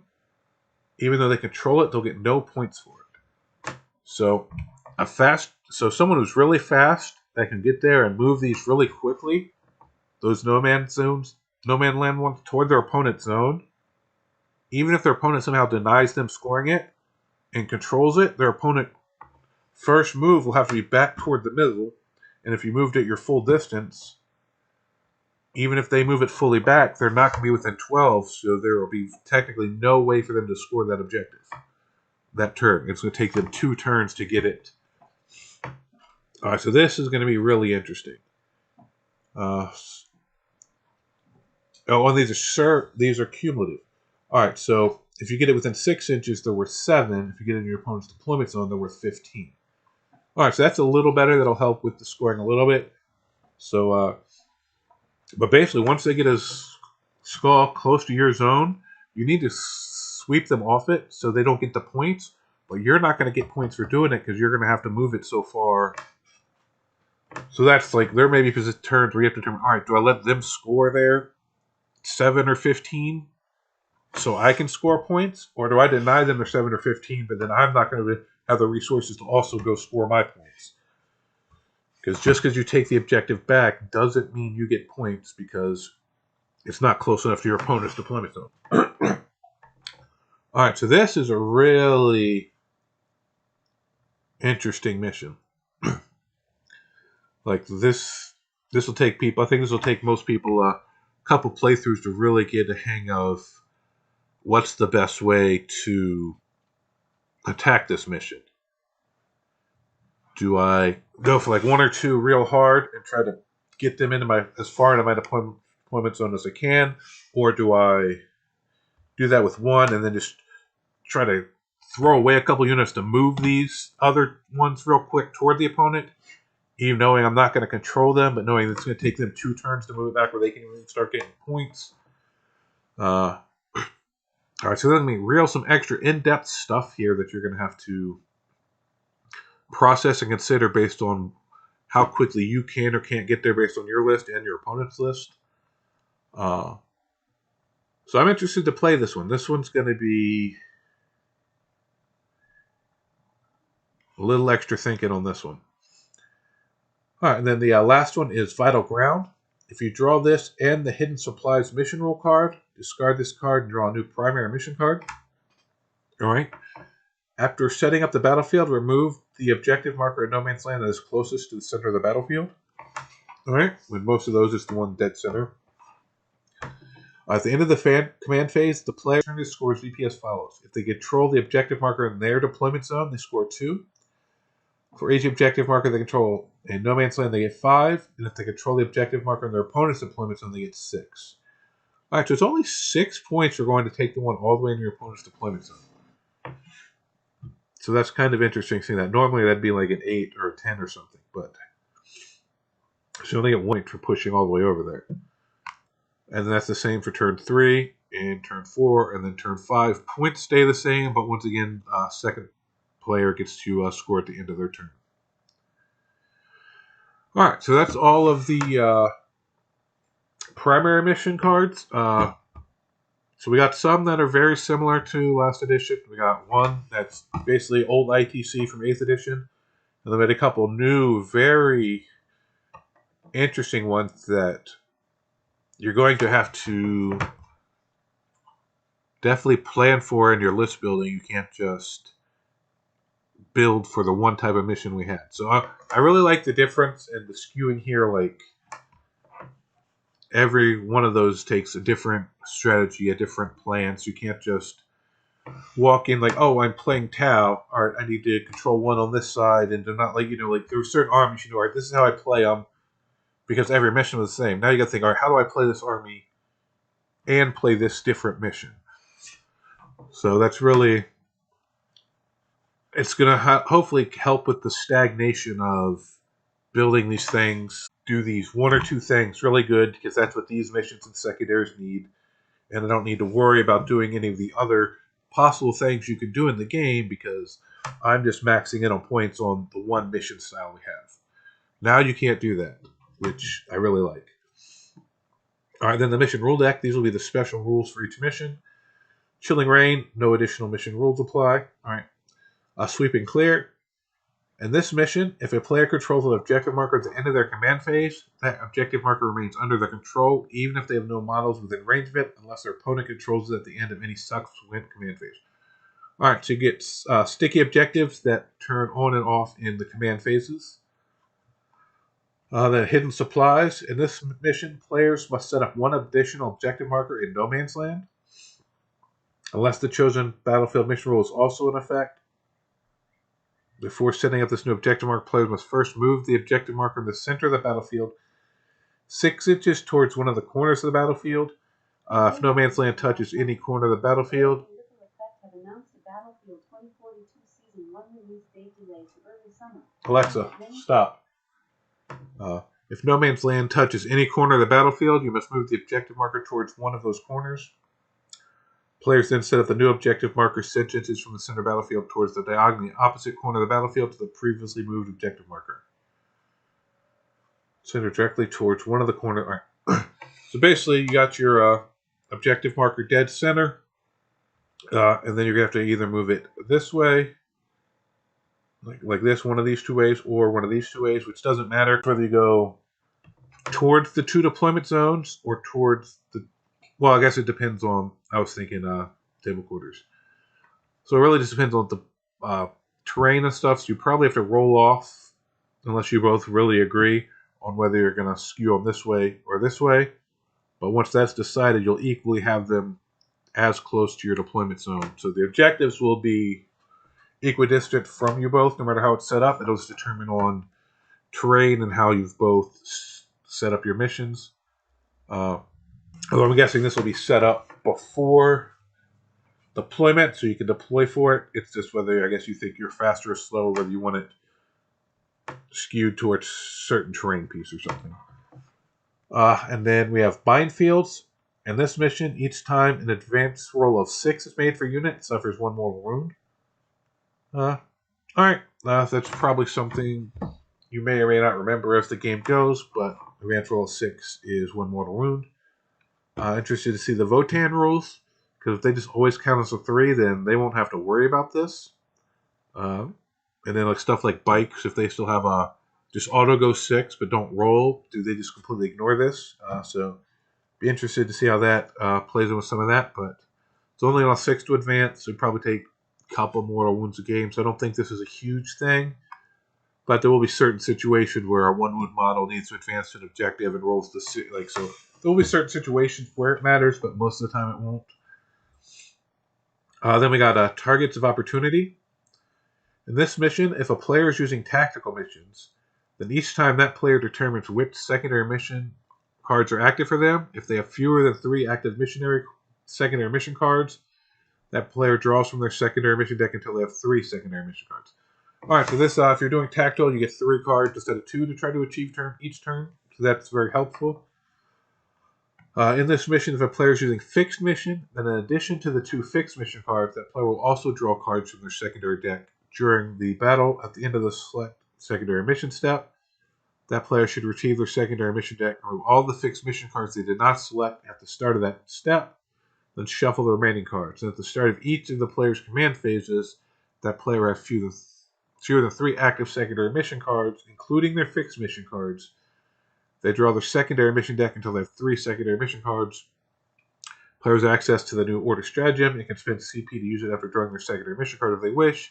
[SPEAKER 1] even though they control it, they'll get no points for it. So someone who's really fast that can get there and move these really quickly, those no man land ones toward their opponent's zone, even if their opponent somehow denies them scoring it and controls it, their opponent first move will have to be back toward the middle, and if you moved it your full distance, even if they move it fully back, they're not going to be within 12, so there will be technically no way for them to score that objective that turn. It's going to take them 2 turns to get it. Alright, so this is going to be really interesting. And these are cumulative. Alright, so if you get it within 6 inches, they're worth 7. If you get it in your opponent's deployment zone, they're worth 15. Alright, so that's a little better. That'll help with the scoring a little bit. So, but basically, once they get a skull close to your zone, you need to sweep them off it so they don't get the points. But you're not going to get points for doing it because you're going to have to move it so far. So that's like, there may be turns where you have to determine, alright, do I let them score their 7 or 15 so I can score points? Or do I deny them their 7 or 15, but then I'm not going to have the resources to also go score my points? Because just because you take the objective back doesn't mean you get points because it's not close enough to your opponent's deployment zone. Alright, so this is a really interesting mission. Like this will take people, I think this will take most people a couple playthroughs to really get a hang of what's the best way to attack this mission. Do I go for like 1 or 2 real hard and try to get them into as far into my deployment deployment zone as I can, or do I do that with one and then just try to throw away a couple units to move these other ones real quick toward the opponent, even knowing I'm not going to control them, but knowing it's going to take them 2 turns to move it back where they can even start getting points. All right, so then we some extra in-depth stuff here that you're going to have to process and consider based on how quickly you can or can't get there based on your list and your opponent's list. So I'm interested to play this one. This one's going to be a little extra thinking on this one. All right, and then the last one is Vital Ground. If you draw this and the Hidden Supplies mission rule card, discard this card and draw a new primary mission card. All right. After setting up the battlefield, remove the objective marker in No Man's Land that is closest to the center of the battlefield. All right. With most of those, it's the one dead center. At the end of the command phase, the player scores VP as follows. If they control the objective marker in their deployment zone, they score 2. For each objective marker they control in No Man's Land, they get 5. And if they control the objective marker in their opponent's deployment zone, they get 6. All right, so it's only 6 points you're going to take the one all the way into your opponent's deployment zone. So that's kind of interesting seeing that. Normally that'd be like an 8 or a 10 or something, but so you only get 1 point for pushing all the way over there. And that's the same for turn 3 and turn 4, and then turn 5. Points stay the same, but once again, second player gets to score at the end of their turn. All right, so that's all of the primary mission cards. So we got some that are very similar to last edition. We got one that's basically old ITC from 8th edition. And then we had a couple new, very interesting ones that you're going to have to definitely plan for in your list building. You can't just build for the one type of mission we had. So I really like the difference and the skewing here. Like every one of those takes a different strategy, a different plan. So you can't just walk in like, oh, I'm playing Tau. All right, I need to control one on this side, and to not like like there are certain armies you know. All right, this is how I play them because every mission was the same. Now you got to think, all right, how do I play this army and play this different mission? So that's really, it's going to hopefully help with the stagnation of building these things. Do these 1 or 2 things really good because that's what these missions and secondaries need, and I don't need to worry about doing any of the other possible things you can do in the game because I'm just maxing in on points on the one mission style we have. Now you can't do that, which I really like. All right, then the mission rule deck. These will be the special rules for each mission. Chilling Rain, no additional mission rules apply. All right, Sweeping Clear. In this mission, if a player controls an objective marker at the end of their command phase, that objective marker remains under their control, even if they have no models within range of it, unless their opponent controls it at the end of any subsequent command phase. Alright, so you get sticky objectives that turn on and off in the command phases. Then Hidden Supplies. In this mission, players must set up 1 additional objective marker in No Man's Land. Unless the chosen battlefield mission rule is also in effect. Before setting up this new objective marker, players must first move the objective marker in the center of the battlefield 6 inches towards one of the corners of the battlefield. If No Man's Land touches any corner of the battlefield, Alexa, stop. If No Man's Land touches any corner of the battlefield, you must move the objective marker towards one of those corners. Players then set up the new objective marker 6 inches from the center battlefield towards the diagonally opposite corner of the battlefield to the previously moved objective marker. Center directly towards one of the corners. All right. So basically, you got your objective marker dead center, and then you're going to have to either move it this way, like this, one of these 2 ways, or one of these 2 ways, which doesn't matter whether you go towards the 2 deployment zones or towards the, well, I guess it depends on, I was thinking table quarters. So it really just depends on the terrain and stuff, so you probably have to roll off, unless you both really agree on whether you're going to skew them this way or this way. But once that's decided, you'll equally have them as close to your deployment zone. So the objectives will be equidistant from you both, no matter how it's set up. It'll just determine on terrain and how you've both set up your missions. Although I'm guessing this will be set up before deployment, so you can deploy for it. It's just whether, I guess, you think you're faster or slower, whether you want it skewed towards certain terrain piece or something. And then we have bind fields. In this mission, each time an advanced roll of 6 is made for unit, it suffers 1 mortal wound. Alright, that's probably something you may or may not remember as the game goes, but advanced roll of 6 is 1 mortal wound. Interested to see the Votan rules, because if they just always count as a 3, then they won't have to worry about this. And then like stuff like bikes, if they still have a just auto go 6 but don't roll, do they just completely ignore this? So be interested to see how that plays in with some of that, but it's only on 6 to advance, so it'd probably take a couple mortal wounds a game, so I don't think this is a huge thing. But there will be certain situations where a 1 wound model needs to advance to an objective and rolls the so there will be certain situations where it matters, but most of the time it won't. Then we got targets of opportunity. In this mission, if a player is using tactical missions, then each time that player determines which secondary mission cards are active for them, if they have fewer than 3 active secondary mission cards, that player draws from their secondary mission deck until they have 3 secondary mission cards. Alright, so this, if you're doing tactical, you get 3 cards instead of 2 to try to achieve each turn, so that's very helpful. In this mission, if a player is using fixed mission, then in addition to the 2 fixed mission cards, that player will also draw cards from their secondary deck during the battle. At the end of the select secondary mission step, that player should retrieve their secondary mission deck and remove all the fixed mission cards they did not select at the start of that step, then shuffle the remaining cards. And at the start of each of the player's command phases, that player has fewer than 3 active secondary mission cards, including their fixed mission cards. They draw their secondary mission deck until they have 3 secondary mission cards. Players have access to the new Order Stratagem and can spend CP to use it after drawing their secondary mission card if they wish.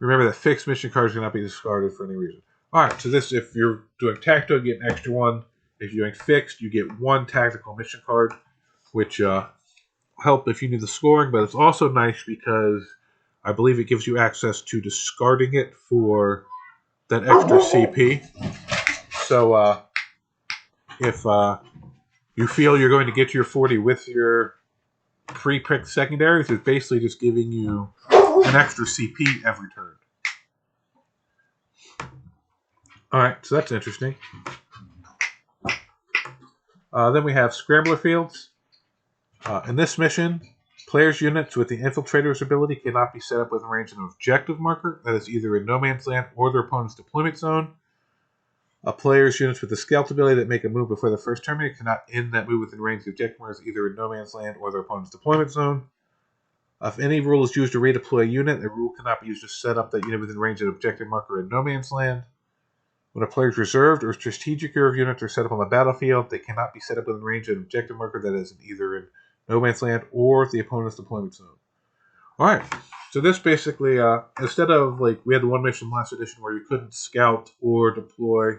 [SPEAKER 1] Remember that fixed mission cards cannot be discarded for any reason. Alright, so this, if you're doing tactical, you get an extra 1. If you're doing fixed, you get 1 tactical mission card, which help if you need the scoring, but it's also nice because I believe it gives you access to discarding it for that extra CP. So if you feel you're going to get your 40 with your pre-picked secondaries, it's basically just giving you an extra CP every turn. Alright, so that's interesting. Then we have Scrambler Fields. In this mission, players' units with the Infiltrator's ability cannot be set up within range of an objective marker that is either in no man's land or their opponent's deployment zone. Players' units with the Scout ability that make a move before the first turn cannot end that move within range of the objective markers either in no man's land or their opponent's deployment zone. If any rule is used to redeploy a unit, the rule cannot be used to set up that unit within range of an objective marker in no man's land. When a player's reserved or strategic reserve units are set up on the battlefield, they cannot be set up within range of an objective marker that is either in no man's land or the opponent's deployment zone. Alright, so this basically, instead of, like, we had the one mission last edition where you couldn't scout or deploy,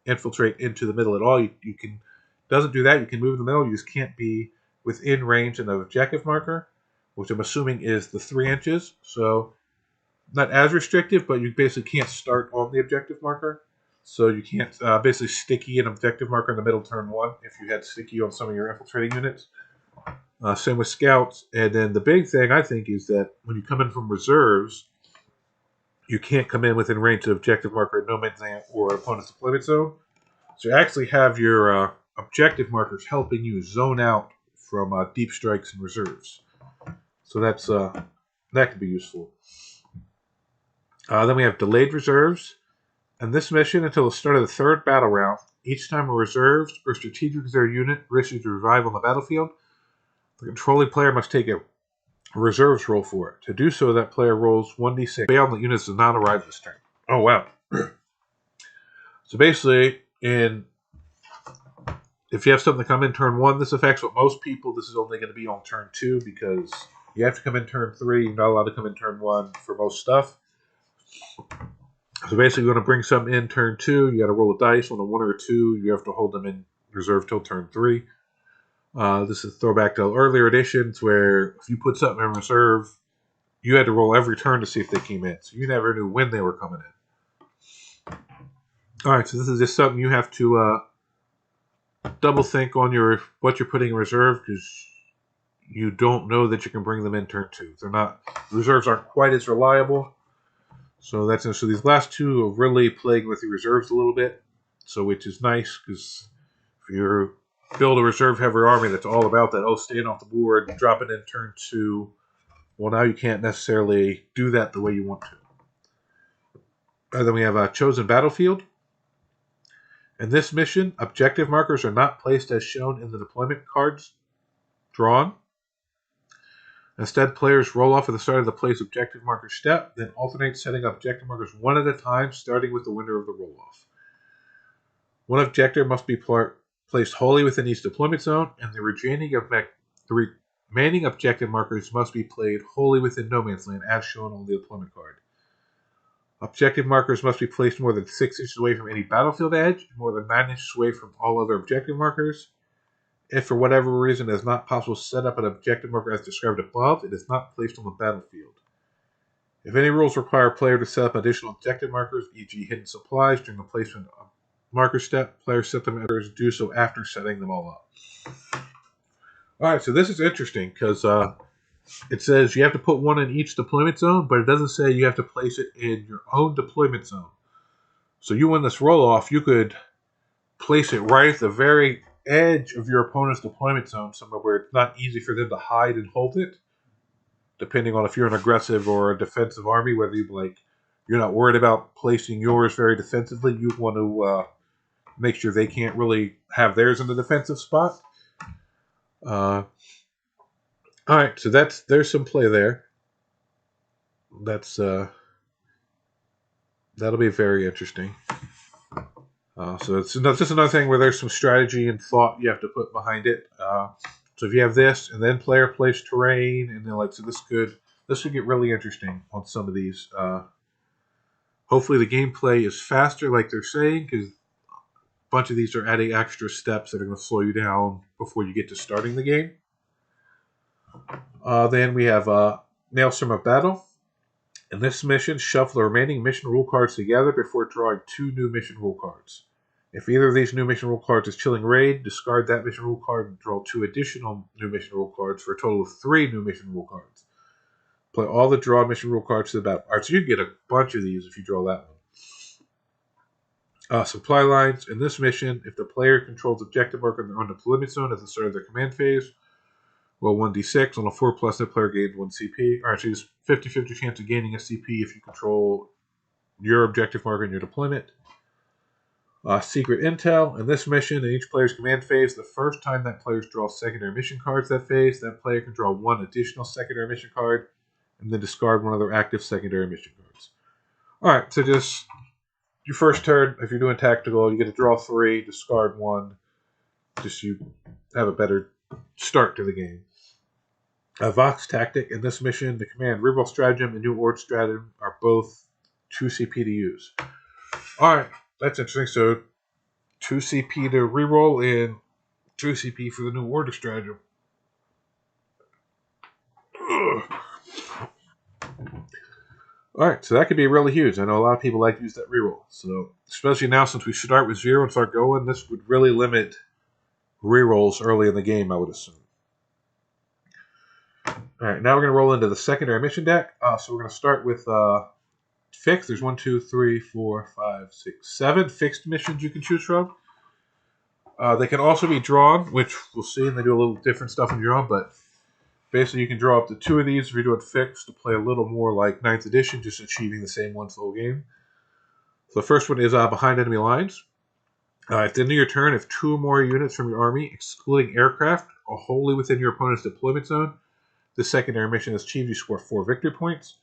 [SPEAKER 1] infiltrate into the middle at all, you can, doesn't do that, you can move in the middle, you just can't be within range of an objective marker, which I'm assuming is the 3 inches, so not as restrictive, but you basically can't start on the objective marker. So you can't basically sticky an objective marker in the middle turn 1 if you had sticky on some of your infiltrating units. Same with scouts. And then the big thing, I think, is that when you come in from reserves, you can't come in within range of objective marker in no man's land or opponent's deployment zone. So you actually have your objective markers helping you zone out from deep strikes and reserves. So that's that could be useful. Then we have delayed reserves. In this mission, until the start of the 3rd battle round, each time a reserves or strategic reserve unit risks to revive on the battlefield, the controlling player must take a reserves roll for it. To do so, that player rolls 1d6. Fail, the unit does not arrive this turn. Oh, wow. So basically, if you have something come in turn 1, this affects what most people, this is only going to be on turn 2 because you have to come in turn 3. You're not allowed to come in turn 1 for most stuff. So basically, you're going to bring some in turn 2. You got to roll a dice on a 1 or a 2. You have to hold them in reserve till turn 3. This is a throwback to earlier editions where if you put something in reserve, you had to roll every turn to see if they came in. So you never knew when they were coming in. Alright, so this is just something you have to double think on what you're putting in reserve, because you don't know that you can bring them in turn 2. They're not reserves aren't quite as reliable. So so these last two are really playing with the reserves a little bit. So which is nice, because if you build a reserve heavy army that's all about that, staying off the board, dropping in turn 2, well, now you can't necessarily do that the way you want to. And then we have a chosen battlefield. In this mission, objective markers are not placed as shown in the deployment cards drawn. Instead, players roll off at the start of the place objective marker step, then alternate setting up objective markers one at a time, starting with the winner of the roll-off. One objective must be placed wholly within each deployment zone, and the remaining objective markers must be played wholly within no man's land, as shown on the deployment card. Objective markers must be placed more than 6 inches away from any battlefield edge, and more than 9 inches away from all other objective markers. If for whatever reason it is not possible to set up an objective marker as described above, it is not placed on the battlefield. If any rules require a player to set up additional objective markers, e.g. hidden supplies, during the placement of marker step, players set them as do so after setting them all up. Alright, so this is interesting, because it says you have to put one in each deployment zone, but it doesn't say you have to place it in your own deployment zone. So you win this roll-off, you could place it right at the very edge of your opponent's deployment zone, somewhere where it's not easy for them to hide and hold it, depending on if you're an aggressive or a defensive army, whether you're not worried about placing yours very defensively, you want to make sure they can't really have theirs in the defensive spot. All right, so there's some play there. That'll be very interesting. So it's just another thing where there's some strategy and thought you have to put behind it. So if you have this, and then player plays terrain, and then so this could get really interesting on some of these. Hopefully the gameplay is faster, like they're saying, because a bunch of these are adding extra steps that are going to slow you down before you get to starting the game. Then we have Maelstrom of Battle. In this mission, shuffle the remaining mission rule cards together before drawing 2 new mission rule cards. If either of these new mission rule cards is Chilling Raid, discard that mission rule card and draw 2 additional new mission rule cards for a total of 3 new mission rule cards. Play all the draw mission rule cards to the battle. Alright, so you can get a bunch of these if you draw that one. Supply lines. In this mission, if the player controls objective marker in their own deployment zone at the start of their command phase, roll 1d6. On a 4+, the player gains 1 CP. Alright, so there's 50-50 chance of gaining a CP if you control your objective marker in your deployment. Secret Intel. In this mission, in each player's command phase, the first time that players draw secondary mission cards that phase, that player can draw 1 additional secondary mission card, and then discard one of their active secondary mission cards. Alright, so just your first turn, if you're doing tactical, you get to draw 3, discard 1. Just you have a better start to the game. Vox Tactic. In this mission, the command Reroll Stratagem and New Ord Stratagem are both 2 CP to use. Alright, that's interesting. So 2 CP to reroll and 2 CP for the New Order Stratagem. Alright, so that could be really huge. I know a lot of people like to use that reroll. So, especially now since we start with 0 and start going, this would really limit rerolls early in the game, I would assume. Alright, now we're going to roll into the secondary mission deck. So we're going to start with fixed. There's 1, 2, 3, 4, 5, 6, 7 fixed missions you can choose from. They can also be drawn, which we'll see, and they do a little different stuff in your own, but basically you can draw up to 2 of these if you're doing fixed to play a little more like 9th edition, just achieving the same one full game. So the first one is Behind Enemy Lines. At the end of your turn, if 2 or more units from your army, excluding aircraft, are wholly within your opponent's deployment zone, this secondary mission is achieved, you score 4 victory points.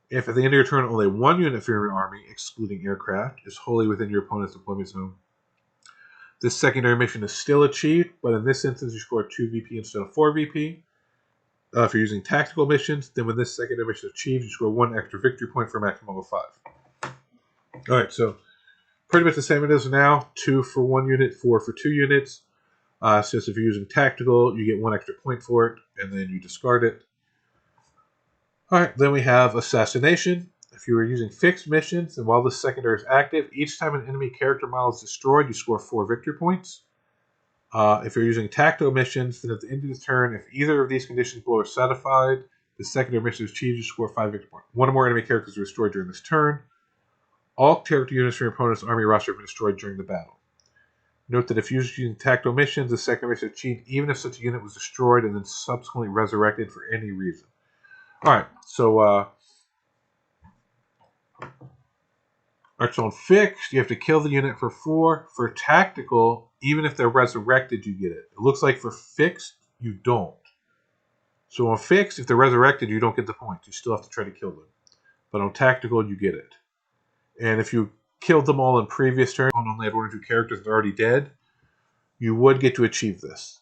[SPEAKER 1] If at the end of your turn only 1 unit from your army, excluding aircraft, is wholly within your opponent's deployment zone, this secondary mission is still achieved, but in this instance you score 2 VP instead of 4 VP. If you're using tactical missions, then when this secondary mission is achieved, you score 1 extra victory point for a maximum of 5. Alright, so pretty much the same it is now. 2 for 1 unit, 4 for 2 units. Since if you're using tactical, you get 1 extra point for it, and then you discard it. Alright, then we have Assassination. If you are using fixed missions, and while this secondary is active, each time an enemy character model is destroyed, you score 4 victory points. If you're using tactical missions, then at the end of the turn, if either of these conditions below are satisfied, the secondary mission is achieved. You score 5 victory points. One or more enemy characters are destroyed during this turn. All character units from your opponent's army roster have been destroyed during the battle. Note that if using tactical missions, the secondary mission is achieved even if such a unit was destroyed and then subsequently resurrected for any reason. Alright, so on fixed, you have to kill the unit for 4. For tactical, even if they're resurrected, you get it. It looks like for fixed, you don't. So on fixed, if they're resurrected, you don't get the points. You still have to try to kill them. But on tactical, you get it. And if you killed them all in previous turns and only had 1 or 2 characters that are already dead, you would get to achieve this.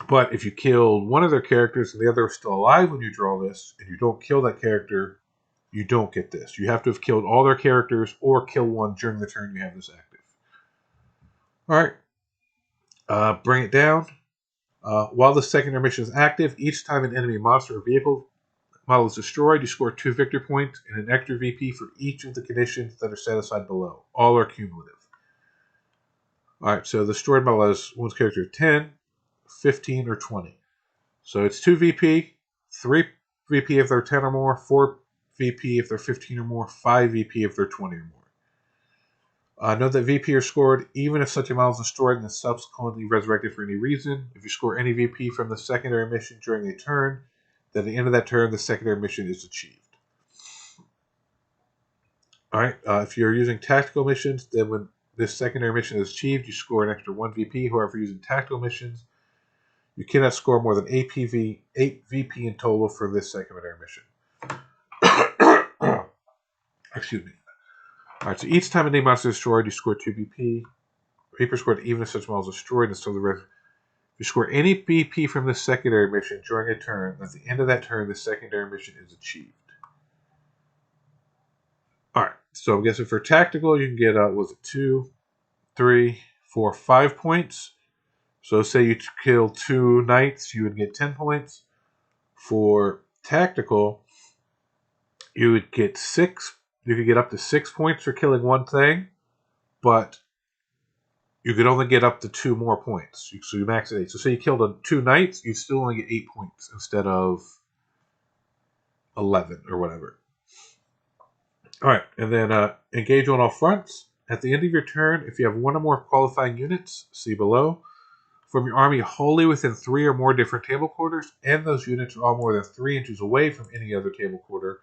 [SPEAKER 1] But if you killed one of their characters and the other is still alive when you draw this, and you don't kill that character, you don't get this. You have to have killed all their characters or kill one during the turn you have this active. Alright. Bring it down. While the secondary mission is active, each time an enemy monster or vehicle model is destroyed, you score 2 victory points and an extra VP for each of the conditions that are satisfied below. All are cumulative. Alright, so the destroyed model has one's character 10, 15, or 20. So it's 2 VP, 3 VP if they're 10 or more, 4 VP if they're 15 or more, 5 VP if they're 20 or more. Note that VP are scored even if such a model is destroyed and is subsequently resurrected for any reason. If you score any VP from the secondary mission during a turn, then at the end of that turn, the secondary mission is achieved. Alright, if you're using tactical missions, then when this secondary mission is achieved, you score an extra 1 VP. However, using tactical missions, you cannot score more than 8 VP in total for this secondary mission. Excuse me. Alright, so each time a name monster is destroyed, you score 2 BP. Paper scored even if such model is destroyed until the rest. If you score any BP from the secondary mission during a turn, at the end of that turn, the secondary mission is achieved. Alright, so I'm guessing for tactical, you can get, 2, 3, 4, 5 points. So say you kill 2 knights, you would get 10 points. For tactical, you would get 6. You could get up to 6 points for killing one thing, but you could only get up to 2 more points. So you max at 8. So say you killed 2 knights, you'd still only get 8 points instead of 11 or whatever. Alright, and then engage on all fronts. At the end of your turn, if you have 1 or more qualifying units, see below, from your army wholly within 3 or more different table quarters, and those units are all more than 3 inches away from any other table quarter,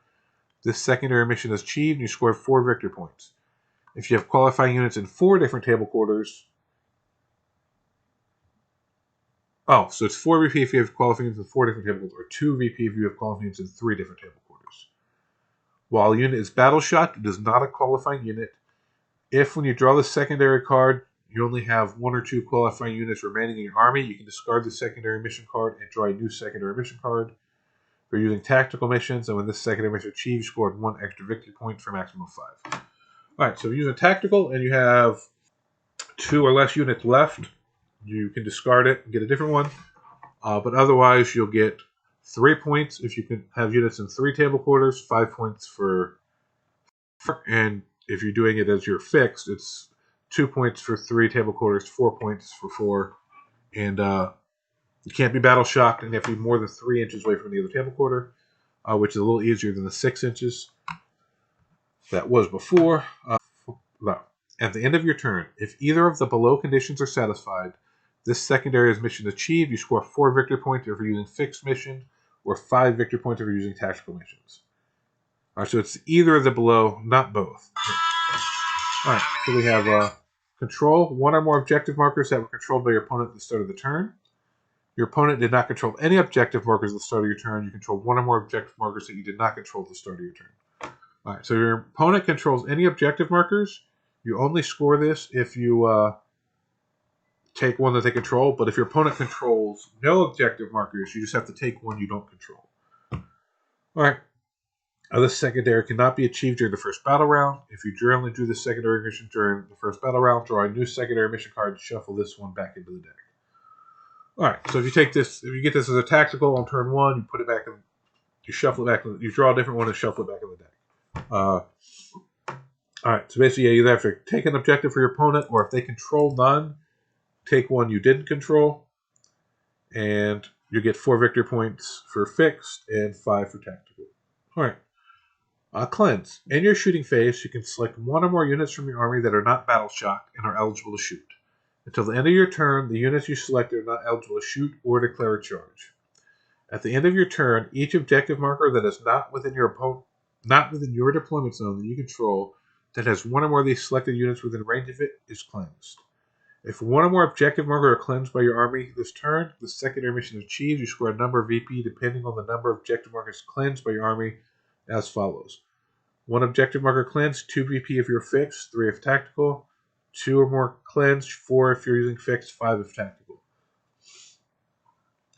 [SPEAKER 1] this secondary mission is achieved and you score 4 victory points. If you have qualifying units in 4 different table quarters, so it's 4 VP if you have qualifying units in 4 different table quarters, or 2 VP if you have qualifying units in 3 different table quarters. While a unit is battle shot, it is not a qualifying unit. If when you draw the secondary card, you only have 1 or 2 qualifying units remaining in your army, you can discard the secondary mission card and draw a new secondary mission card. If you're using tactical missions, and when this secondary mission is achieved, you scored 1 extra victory point for a maximum of 5. Alright, so if you're using tactical and you have 2 or less units left, you can discard it and get a different one. But otherwise, you'll get 3 points if you can have units in 3 table quarters, 5 points for, and if you're doing it as your fixed, it's 2 points for 3 table quarters, 4 points for 4, and you can't be battle shocked, and you have to be more than 3 inches away from the other table quarter, which is a little easier than the 6 inches that was before. At the end of your turn, if either of the below conditions are satisfied, this secondary mission is achieved. You score 4 victory points if you're using fixed mission, or 5 victory points if you're using tactical missions. Alright, so it's either of the below, not both. Alright, so we have control. 1 or more objective markers that were controlled by your opponent at the start of the turn. Your opponent did not control any objective markers at the start of your turn. You control 1 or more objective markers that you did not control at the start of your turn. Alright, so your opponent controls any objective markers. You only score this if you take one that they control, but if your opponent controls no objective markers, you just have to take one you don't control. Alright. This secondary cannot be achieved during the first battle round. If you generally do the secondary mission during the first battle round, draw a new secondary mission card and shuffle this one back into the deck. Alright, so if you take this, if you get this as a tactical on turn 1, you put it back in, you shuffle it back, you draw a different one and shuffle it back in the deck. Alright, so basically you either have to take an objective for your opponent, or if they control none, take one you didn't control, and you get 4 victory points for fixed and 5 for tactical. Alright. Cleanse. In your shooting phase, you can select one or more units from your army that are not battle shocked and are eligible to shoot. Until the end of your turn, the units you selected are not eligible to shoot or declare a charge. At the end of your turn, each objective marker that is not within your deployment zone that you control that has one or more of these selected units within range of it is cleansed. If one or more objective markers are cleansed by your army this turn, the secondary mission is achieved. You score a number of VP depending on the number of objective markers cleansed by your army as follows. 1 objective marker cleansed, 2 VP if you're fixed, 3 if tactical, 2 or more cleansed, 4 if you're using fixed, 5 if tactical.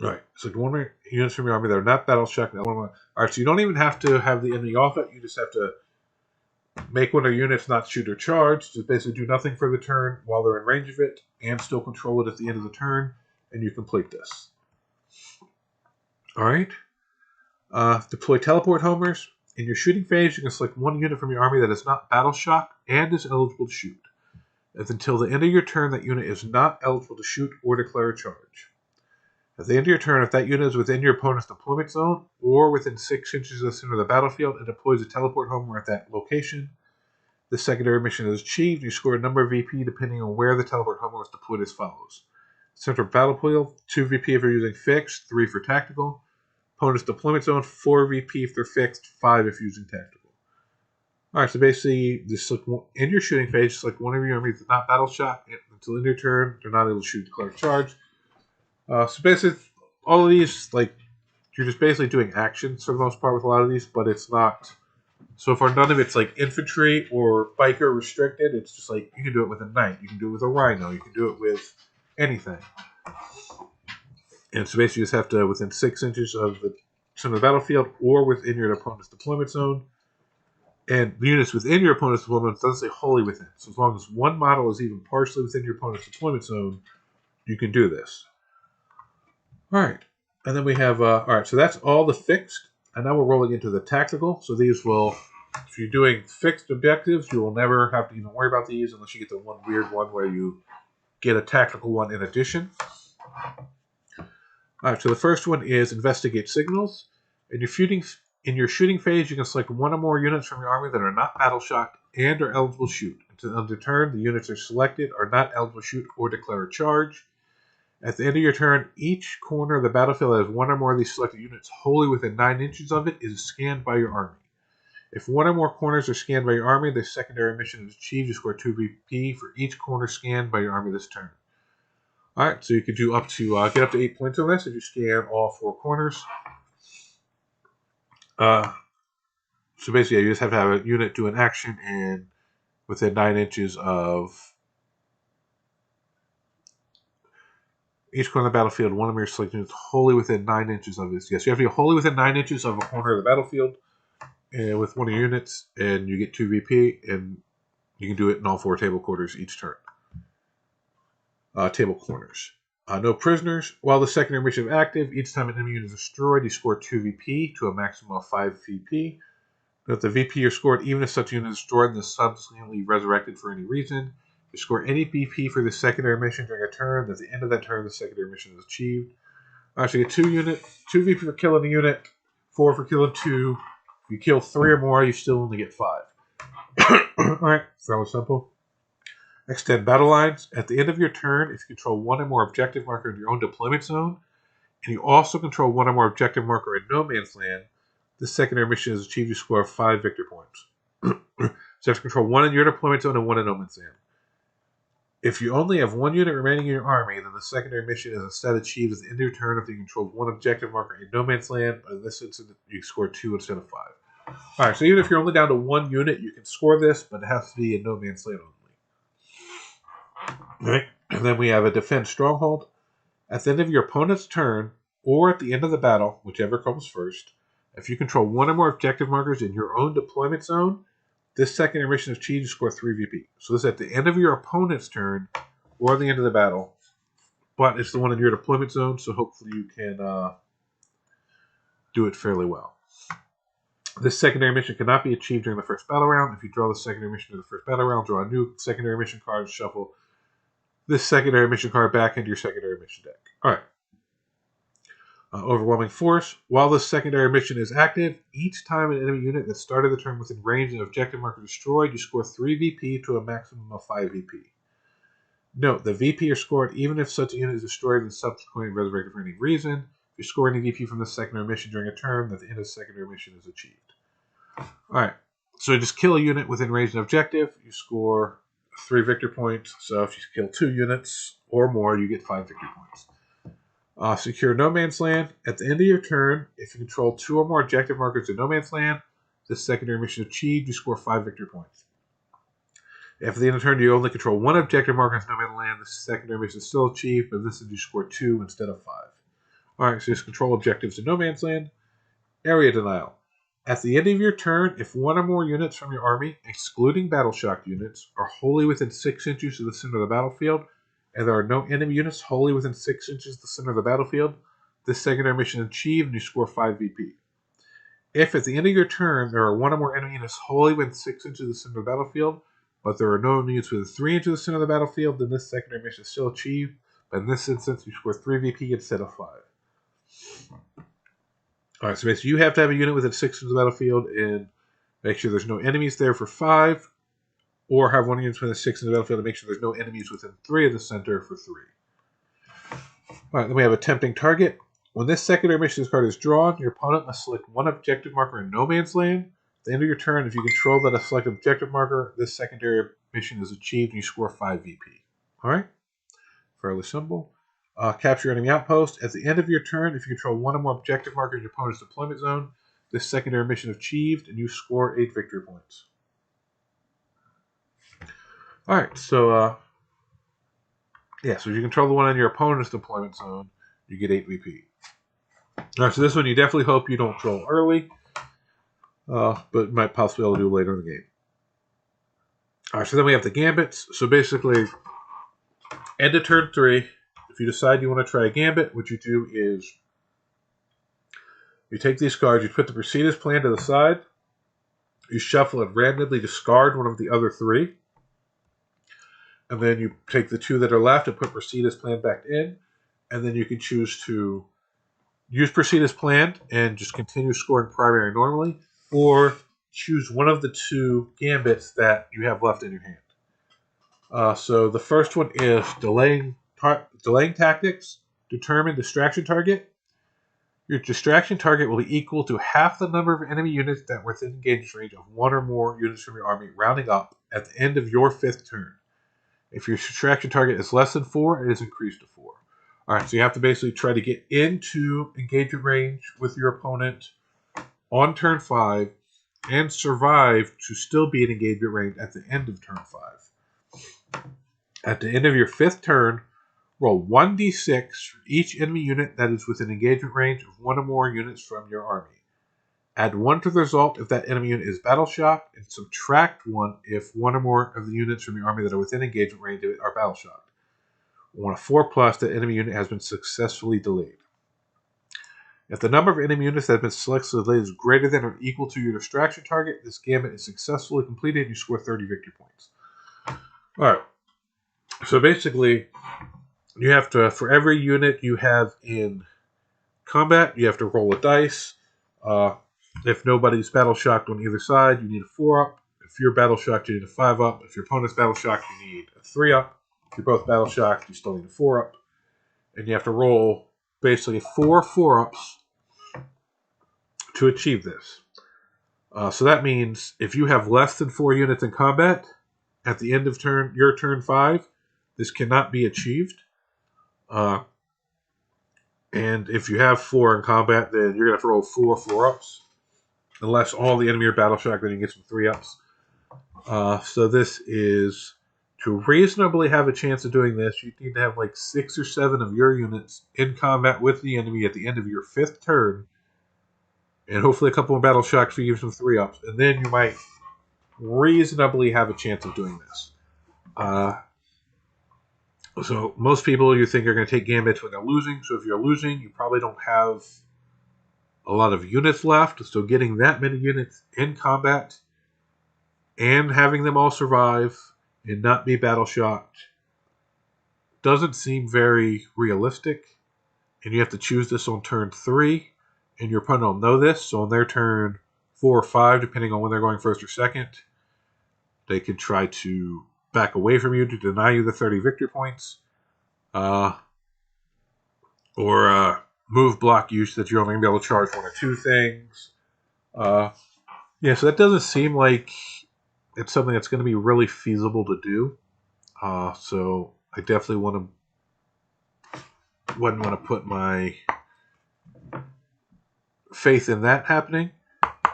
[SPEAKER 1] Alright, so one more units from your army that are not battle shocked. Alright, so you don't even have to have the enemy off it, you just have to make one of your units not shoot or charge, just basically do nothing for the turn while they're in range of it, and still control it at the end of the turn, and you complete this. Alright. Deploy teleport homers. In your shooting phase, you can select one unit from your army that is not battle shocked and is eligible to shoot. Until the end of your turn, that unit is not eligible to shoot or declare a charge. At the end of your turn, if that unit is within your opponent's deployment zone or within 6 inches of the center of the battlefield, it deploys a teleport homer at that location. The secondary mission is achieved. You score a number of VP depending on where the teleport homer was deployed as follows. Center of battlefield, 2 VP if you're using fixed, 3 for tactical. Opponent's deployment zone, 4 VP if they're fixed, 5 if using tactical. Alright, so basically, just in your shooting phase, just like one of your armies that's not battle shocked until the end of your turn, they're not able to shoot declare charge. So basically, all of these, like, you're just basically doing actions for the most part with a lot of these, but it's not. So far, none of it's like infantry or biker restricted. It's just like you can do it with a knight, you can do it with a rhino, you can do it with anything. And so basically, you just have to within 6 inches of the center of the battlefield or within your opponent's deployment zone. And the units within your opponent's deployment zone doesn't say wholly within. So as long as one model is even partially within your opponent's deployment zone, you can do this. Alright, and then we have, alright, so that's all the fixed, and now we're rolling into the tactical. So these will, if you're doing fixed objectives, you will never have to even worry about these unless you get the one weird one where you get a tactical one in addition. Alright, so the first one is investigate signals. In your shooting phase, you can select one or more units from your army that are not battle shocked and are eligible to shoot. Until end of turn, the units are selected are not eligible to shoot or declare a charge. At the end of your turn, each corner of the battlefield that has one or more of these selected units wholly within 9 inches of it is scanned by your army. If one or more corners are scanned by your army, the secondary mission is achieved. You score 2 VP for each corner scanned by your army this turn. Alright, so you can do get up to 8 points on this if you scan all 4 corners. So basically, you just have to have a unit do an action and within 9 inches of each corner of the battlefield, one of your selected units wholly within 9 inches of this. Yes, you have to be wholly within 9 inches of a corner of the battlefield and with one of your units, and you get 2 VP, and you can do it in all 4 table quarters each turn. Table corners. No prisoners. While the secondary mission is active, each time an enemy unit is destroyed, you score 2 VP to a maximum of 5 VP. If the VP are scored, even if such unit is destroyed and is subsequently resurrected for any reason, you score any VP for the secondary mission during a turn. At the end of that turn, the secondary mission is achieved. Alright, so you get 2 VP for killing a unit, 4 for killing 2. If you kill 3 or more, you still only get 5. Alright, fairly simple. Extend battle lines. At the end of your turn, if you control one or more objective marker in your own deployment zone, and you also control one or more objective marker in no man's land, this secondary mission is achieved. You score 5 victory points. So you have to control one in your deployment zone and one in no man's land. If you only have one unit remaining in your army, then the secondary mission is instead achieved at the end of your turn if you control one objective marker in no man's land, but in this instance, you score 2 instead of 5. Alright, so even if you're only down to 1 unit, you can score this, but it has to be in no man's land only. Right? And then we have a defense stronghold. At the end of your opponent's turn, or at the end of the battle, whichever comes first, if you control one or more objective markers in your own deployment zone, this secondary mission is achieved to score 3 VP. So this is at the end of your opponent's turn, or at the end of the battle, but it's the one in your deployment zone, so hopefully you can do it fairly well. This secondary mission cannot be achieved during the first battle round. If you draw the secondary mission in the first battle round, draw a new secondary mission card, shuffle this secondary mission card back into your secondary mission deck. Alright. Overwhelming Force. While this secondary mission is active, each time an enemy unit that started the turn within range of an objective marker destroyed, you score 3 VP to a maximum of 5 VP. Note, the VP are scored even if such a unit is destroyed and subsequently resurrected for any reason. If you score any VP from the secondary mission during a turn, then the end of the secondary mission is achieved. Alright, so just kill a unit within range of an objective, you score 3 victory points. So if you kill 2 units or more, you get 5 victory points. Secure No Man's Land. At the end of your turn, if you control 2 or more objective markers in No Man's Land, this secondary mission achieved, you score 5 victory points. If at the end of the turn you only control 1 objective marker in No Man's Land, this secondary mission is still achieved, but this is you score 2 instead of 5. Alright, so just control objectives in No Man's Land. Area Denial. At the end of your turn, if 1 or more units from your army, excluding battle shock units, are wholly within 6 inches of the center of the battlefield, and there are no enemy units wholly within 6 inches of the center of the battlefield, this secondary mission is achieved and you score 5 VP. If at the end of your turn there are 1 or more enemy units wholly within 6 inches of the center of the battlefield, but there are no enemy units within 3 inches of the center of the battlefield, then this secondary mission is still achieved, but in this instance you score 3 VP instead of 5. Alright, so basically you have to have a unit within 6 inches of the battlefield and make sure there's no enemies there for 5, or have 1 unit within 6 inches of the battlefield to make sure there's no enemies within 3 of the center for 3. Alright, then we have a Tempting Target. When this secondary mission card is drawn, your opponent must select 1 objective marker in No Man's Land. At the end of your turn, if you control that selected objective marker, this secondary mission is achieved and you score 5 VP. Alright? Fairly simple. Capture enemy outpost. At the end of your turn, if you control 1 or more objective markers in your opponent's deployment zone, this secondary mission is achieved and you score 8 victory points. Alright, so if you control the one in your opponent's deployment zone, you get 8 VP. Alright, so this one you definitely hope you don't troll early, but might possibly be able to do later in the game. Alright, so then we have the gambits. So basically, end of turn 3, if you decide you want to try a gambit, what you do is you take these cards, you put the Proceedus plan to the side, you shuffle and randomly discard one of the other 3, and then you take the 2 that are left and put Proceedus plan back in, and then you can choose to use Proceedus plan and just continue scoring primary normally, or choose one of the 2 gambits that you have left in your hand. So the first one is delaying tactics. Determine distraction target. Your distraction target will be equal to half the number of enemy units that were within engagement range of 1 or more units from your army, rounding up at the end of your 5th turn. If your distraction target is less than 4, it is increased to 4. Alright, so you have to basically try to get into engagement range with your opponent on turn 5 and survive to still be in engagement range at the end of turn 5. At the end of your 5th turn, roll 1d6 for each enemy unit that is within engagement range of 1 or more units from your army. Add 1 to the result if that enemy unit is battle shocked, and subtract 1 if 1 or more of the units from your army that are within engagement range of it are battle shocked. On a 4+, the enemy unit has been successfully delayed. If the number of enemy units that have been successfully delayed is greater than or equal to your distraction target, this gambit is successfully completed and you score 30 victory points. Alright, so basically, you have to, for every unit you have in combat, you have to roll a dice. If nobody's battle shocked on either side, you need a 4-up. If you're battle shocked, you need a 5-up. If your opponent's battle shocked, you need a 3-up. If you're both battle shocked, you still need a 4-up. And you have to roll basically 4 4-ups to achieve this. So that means if you have less than 4 units in combat, at the end of your turn 5, this cannot be achieved. And if you have 4 in combat, then you're going to have to roll 4 4-ups. Unless all the enemy are battle shocked, then you get some 3-ups. So this is, to reasonably have a chance of doing this, you need to have like 6 or 7 of your units in combat with the enemy at the end of your 5th turn. And hopefully a couple of battle shocked for you some 3-ups. And then you might reasonably have a chance of doing this. So most people you think are going to take gambits when they're losing. So if you're losing, you probably don't have a lot of units left. So getting that many units in combat and having them all survive and not be battle shocked doesn't seem very realistic. And you have to choose this on turn 3. And your opponent will know this. So on their turn 4 or 5, depending on when they're going first or second, they can try to back away from you to deny you the 30 victory points. Or move block you so that you're only going to be able to charge 1 or 2 things. Yeah, so that doesn't seem like it's something that's going to be really feasible to do. So I definitely wouldn't want to put my faith in that happening.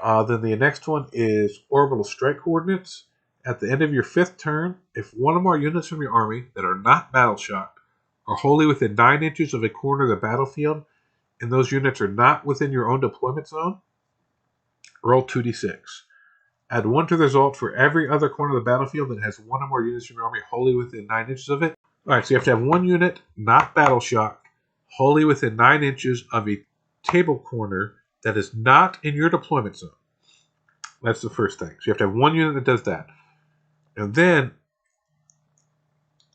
[SPEAKER 1] Then the next one is orbital strike coordinates. At the end of your 5th turn, if one or more units from your army that are not battle shocked are wholly within 9 inches of a corner of the battlefield, and those units are not within your own deployment zone, roll 2d6. Add 1 to the result for every other corner of the battlefield that has one or more units from your army wholly within 9 inches of it. Alright, so you have to have 1 unit, not battle shocked, wholly within 9 inches of a table corner that is not in your deployment zone. That's the first thing. So you have to have 1 unit that does that. And then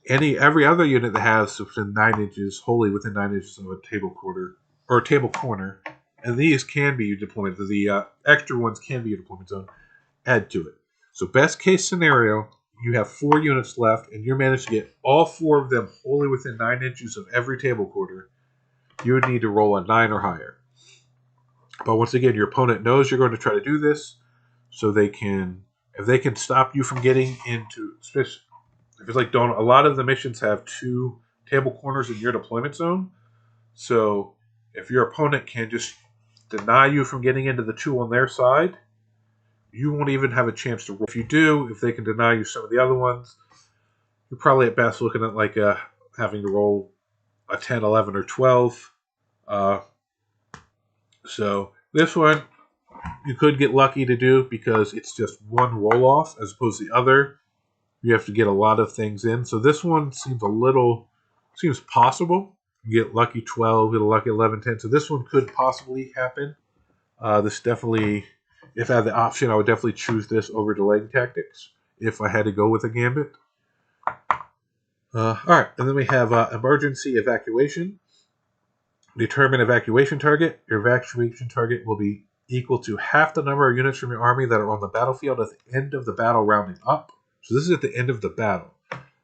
[SPEAKER 1] every other unit that has within 9 inches, wholly within 9 inches of a table corner, or a table corner, and these can be your deployment. The extra ones can be your deployment zone. Add to it. So best case scenario, you have 4 units left, and you manage to get all 4 of them wholly within 9 inches of every table corner. You would need to roll a 9 or higher. But once again, your opponent knows you're going to try to do this, so if they can stop you from getting into, if it's like a lot of the missions have 2 table corners in your deployment zone. So if your opponent can just deny you from getting into the 2 on their side, you won't even have a chance to roll. If you do, if they can deny you some of the other ones, you're probably at best looking at like having to roll a 10, 11, or 12. So this one you could get lucky to do because it's just 1 roll off as opposed to the other. You have to get a lot of things in. So this one seems possible. You get lucky 12, get a lucky 11, 10. So this one could possibly happen. This definitely, if I had the option, I would definitely choose this over delaying tactics if I had to go with a gambit. Alright, and then we have emergency evacuation. Determine evacuation target. Your evacuation target will be equal to half the number of units from your army that are on the battlefield at the end of the battle, rounding up. So this is at the end of the battle,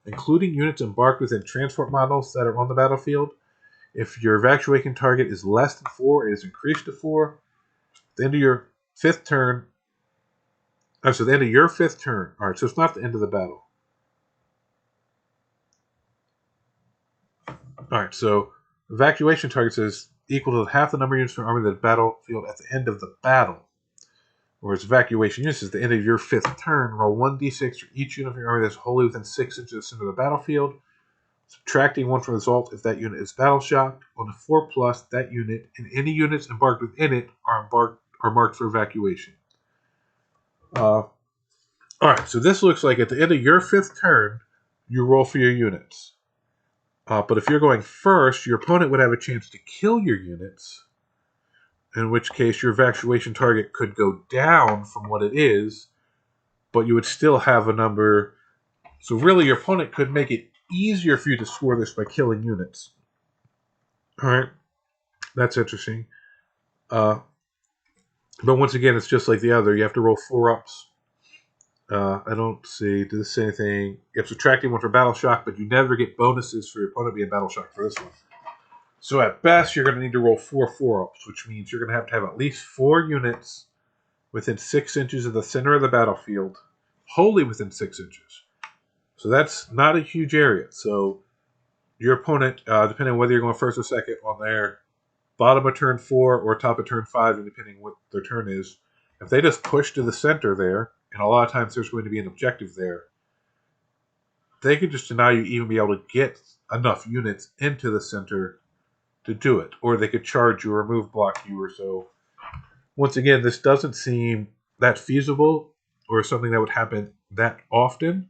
[SPEAKER 1] including units embarked within transport models that are on the battlefield. If your evacuation target is less than 4, it is increased to 4. At the end of your 5th turn, so the end of your 5th turn. All right, so it's not the end of the battle. All right, so evacuation target is equal to half the number of units from army that battlefield at the end of the battle. Whereas evacuation units is the end of your 5th turn. Roll 1d6 for each unit of your army that's wholly within 6 inches of the center of the battlefield. Subtracting 1 from the result if that unit is battle shocked. On a 4+, that unit and any units embarked within it are marked for evacuation. Alright, so this looks like at the end of your 5th turn, you roll for your units. But if you're going first, your opponent would have a chance to kill your units, in which case your evacuation target could go down from what it is, but you would still have a number. So really, your opponent could make it easier for you to score this by killing units. Alright, that's interesting. But once again, it's just like the other. You have to roll 4-ups. I don't see. Does this say anything? You have subtracting 1 for battle shock, but you never get bonuses for your opponent being battle shock for this one. So at best, you're going to need to roll 4-4-ups, which means you're going to have at least 4 units within 6 inches of the center of the battlefield, wholly within 6 inches. So that's not a huge area. So your opponent, depending on whether you're going first or second, on their bottom of turn 4 or top of turn 5, and depending on what their turn is, if they just push to the center there, and a lot of times there's going to be an objective there, they could just deny you even be able to get enough units into the center to do it. Or they could charge you or move block you or so. Once again, this doesn't seem that feasible or something that would happen that often.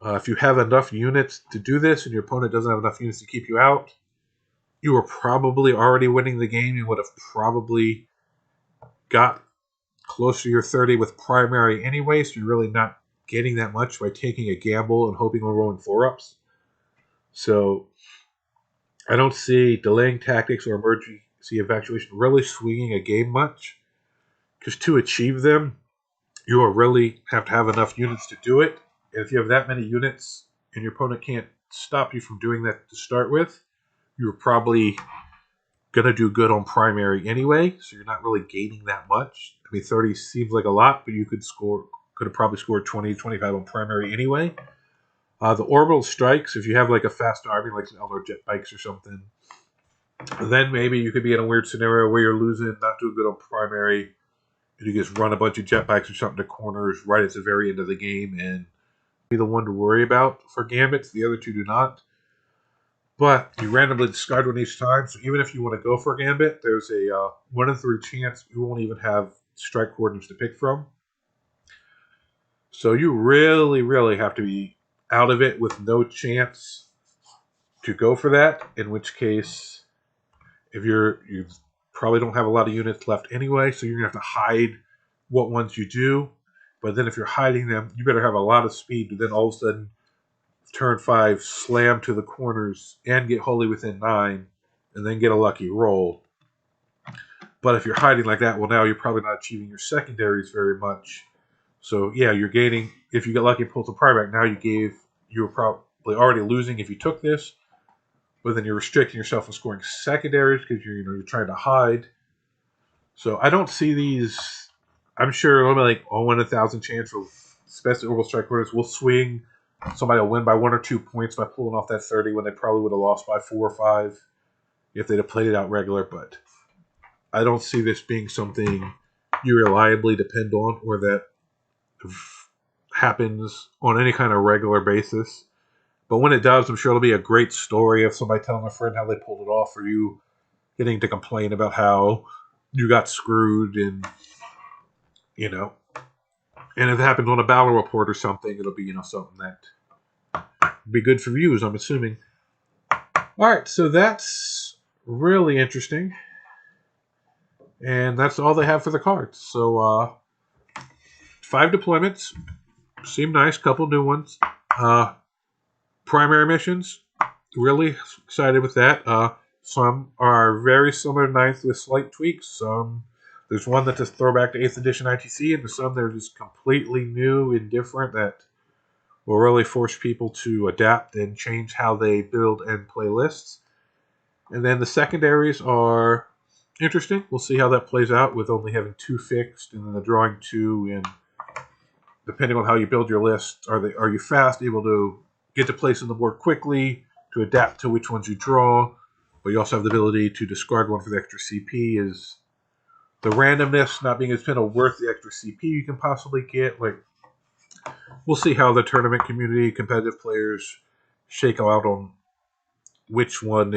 [SPEAKER 1] If you have enough units to do this and your opponent doesn't have enough units to keep you out, you are probably already winning the game. You would have probably got close to your 30 with primary anyway, so you're really not getting that much by taking a gamble and hoping on rolling 4-ups. So I don't see delaying tactics or emergency evacuation really swinging a game much, because to achieve them, you will really have to have enough units to do it. And if you have that many units and your opponent can't stop you from doing that to start with, you're probably going to do good on primary anyway, so you're not really gaining that much. I mean, 30 seems like a lot, but you could have probably scored 20, 25 on primary anyway. The orbital strikes, if you have like a fast army, like some Elder jet bikes or something, then maybe you could be in a weird scenario where you're losing, not doing good on primary, and you just run a bunch of jet bikes or something to corners right at the very end of the game, and be the one to worry about for gambits. The other two do not. But you randomly discard one each time, so even if you want to go for a gambit, there's a 1 in 3 chance you won't even have strike coordinates to pick from. So you really, really have to be out of it with no chance to go for that. In which case, if you probably don't have a lot of units left anyway, so you're gonna have to hide what ones you do. But then if you're hiding them, you better have a lot of speed to then all of a sudden turn 5 slam to the corners and get wholly within 9, and then get a lucky roll. But if you're hiding like that, well, now you're probably not achieving your secondaries very much. So yeah, you're gaining. If you get lucky and pull the prior back, now you were probably already losing if you took this, but then you're restricting yourself from scoring secondaries because you're trying to hide. So I don't see these. I'm sure only like 1 in 1,000 chance for especially orbital strike orders will swing. Somebody will win by 1 or 2 points by pulling off that 30 when they probably would have lost by 4 or 5 if they'd have played it out regular. But I don't see this being something you reliably depend on or that happens on any kind of regular basis. But when it does, I'm sure it'll be a great story of somebody telling a friend how they pulled it off, or you getting to complain about how you got screwed, and you know, and if it happens on a battle report or something, it'll be something that would be good for views, I'm assuming. All right, so that's really interesting, and that's all they have for the cards. So 5 deployments seem nice, couple new ones. Primary missions, really excited with that. Some are very similar to 9th with slight tweaks. There's one that's a throwback to 8th edition ITC, and there's some that are just completely new and different that will really force people to adapt and change how they build and play lists. And then the secondaries are interesting. We'll see how that plays out with only having 2 fixed and then the drawing 2. And depending on how you build your list, are you fast, able to get to place on the board quickly, to adapt to which ones you draw, but you also have the ability to discard one for the extra CP. Is the randomness not being as penal worth the extra CP you can possibly get? Like, we'll see how the tournament community, competitive players, shake out on which one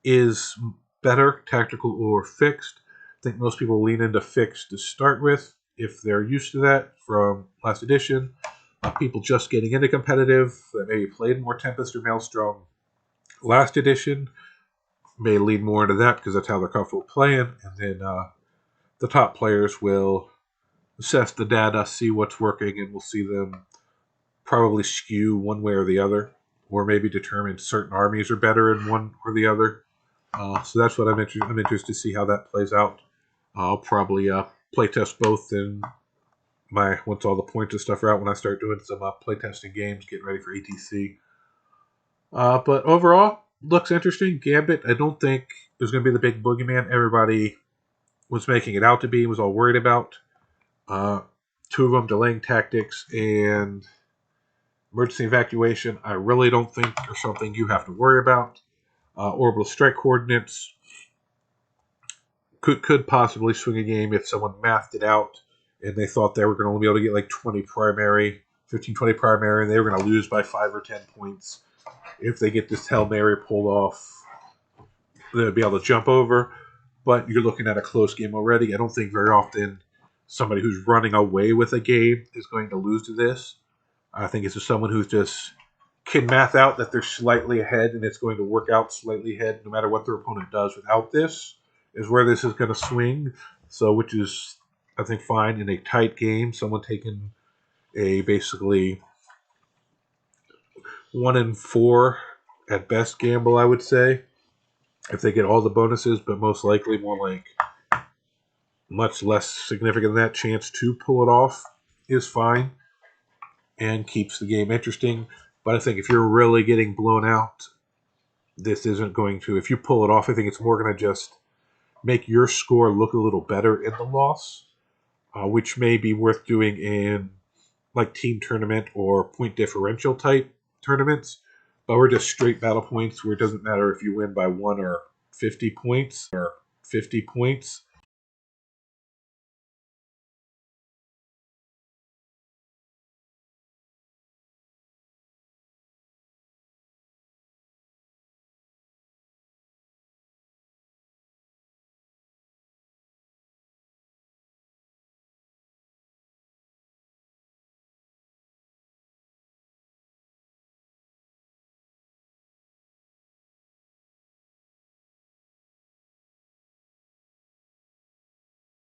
[SPEAKER 1] is better, tactical or fixed. I think most people lean into fixed to start with if they're used to that from last edition. People just getting into competitive that maybe played more Tempest or Maelstrom last edition may lean more into that because that's how they're comfortable playing. And then the top players will assess the data, see what's working, and we'll see them probably skew one way or the other, or maybe determine certain armies are better in one or the other. So that's what I'm interested to see how that plays out. I'll probably playtest both in once all the points and stuff are out when I start doing some playtesting games, getting ready for ATC. But overall, looks interesting. Gambit, I don't think it was going to be the big boogeyman everybody was making it out to be, was all worried about. 2 of them, delaying tactics and emergency evacuation, I really don't think are something you have to worry about. Orbital strike coordinates could possibly swing a game if someone mathed it out and they thought they were going to only be able to get like 20 primary, 15, 20 primary, and they were going to lose by 5 or 10 points. If they get this Hail Mary pulled off, they'll be able to jump over. But you're looking at a close game already. I don't think very often somebody who's running away with a game is going to lose to this. I think it's just someone who's just can math out that they're slightly ahead and it's going to work out slightly ahead no matter what their opponent does without this is where this is going to swing. So, which is, I think, fine in a tight game. Someone taking a basically 1 in 4 at best gamble, I would say, if they get all the bonuses, but most likely more like much less significant than that. Chance to pull it off is fine and keeps the game interesting. But I think if you're really getting blown out, this isn't going to. If you pull it off, I think it's more going to just make your score look a little better in the loss, which may be worth doing in like team tournament or point differential type tournaments. But we're just straight battle points where it doesn't matter if you win by 1 or 50 points or 50 points.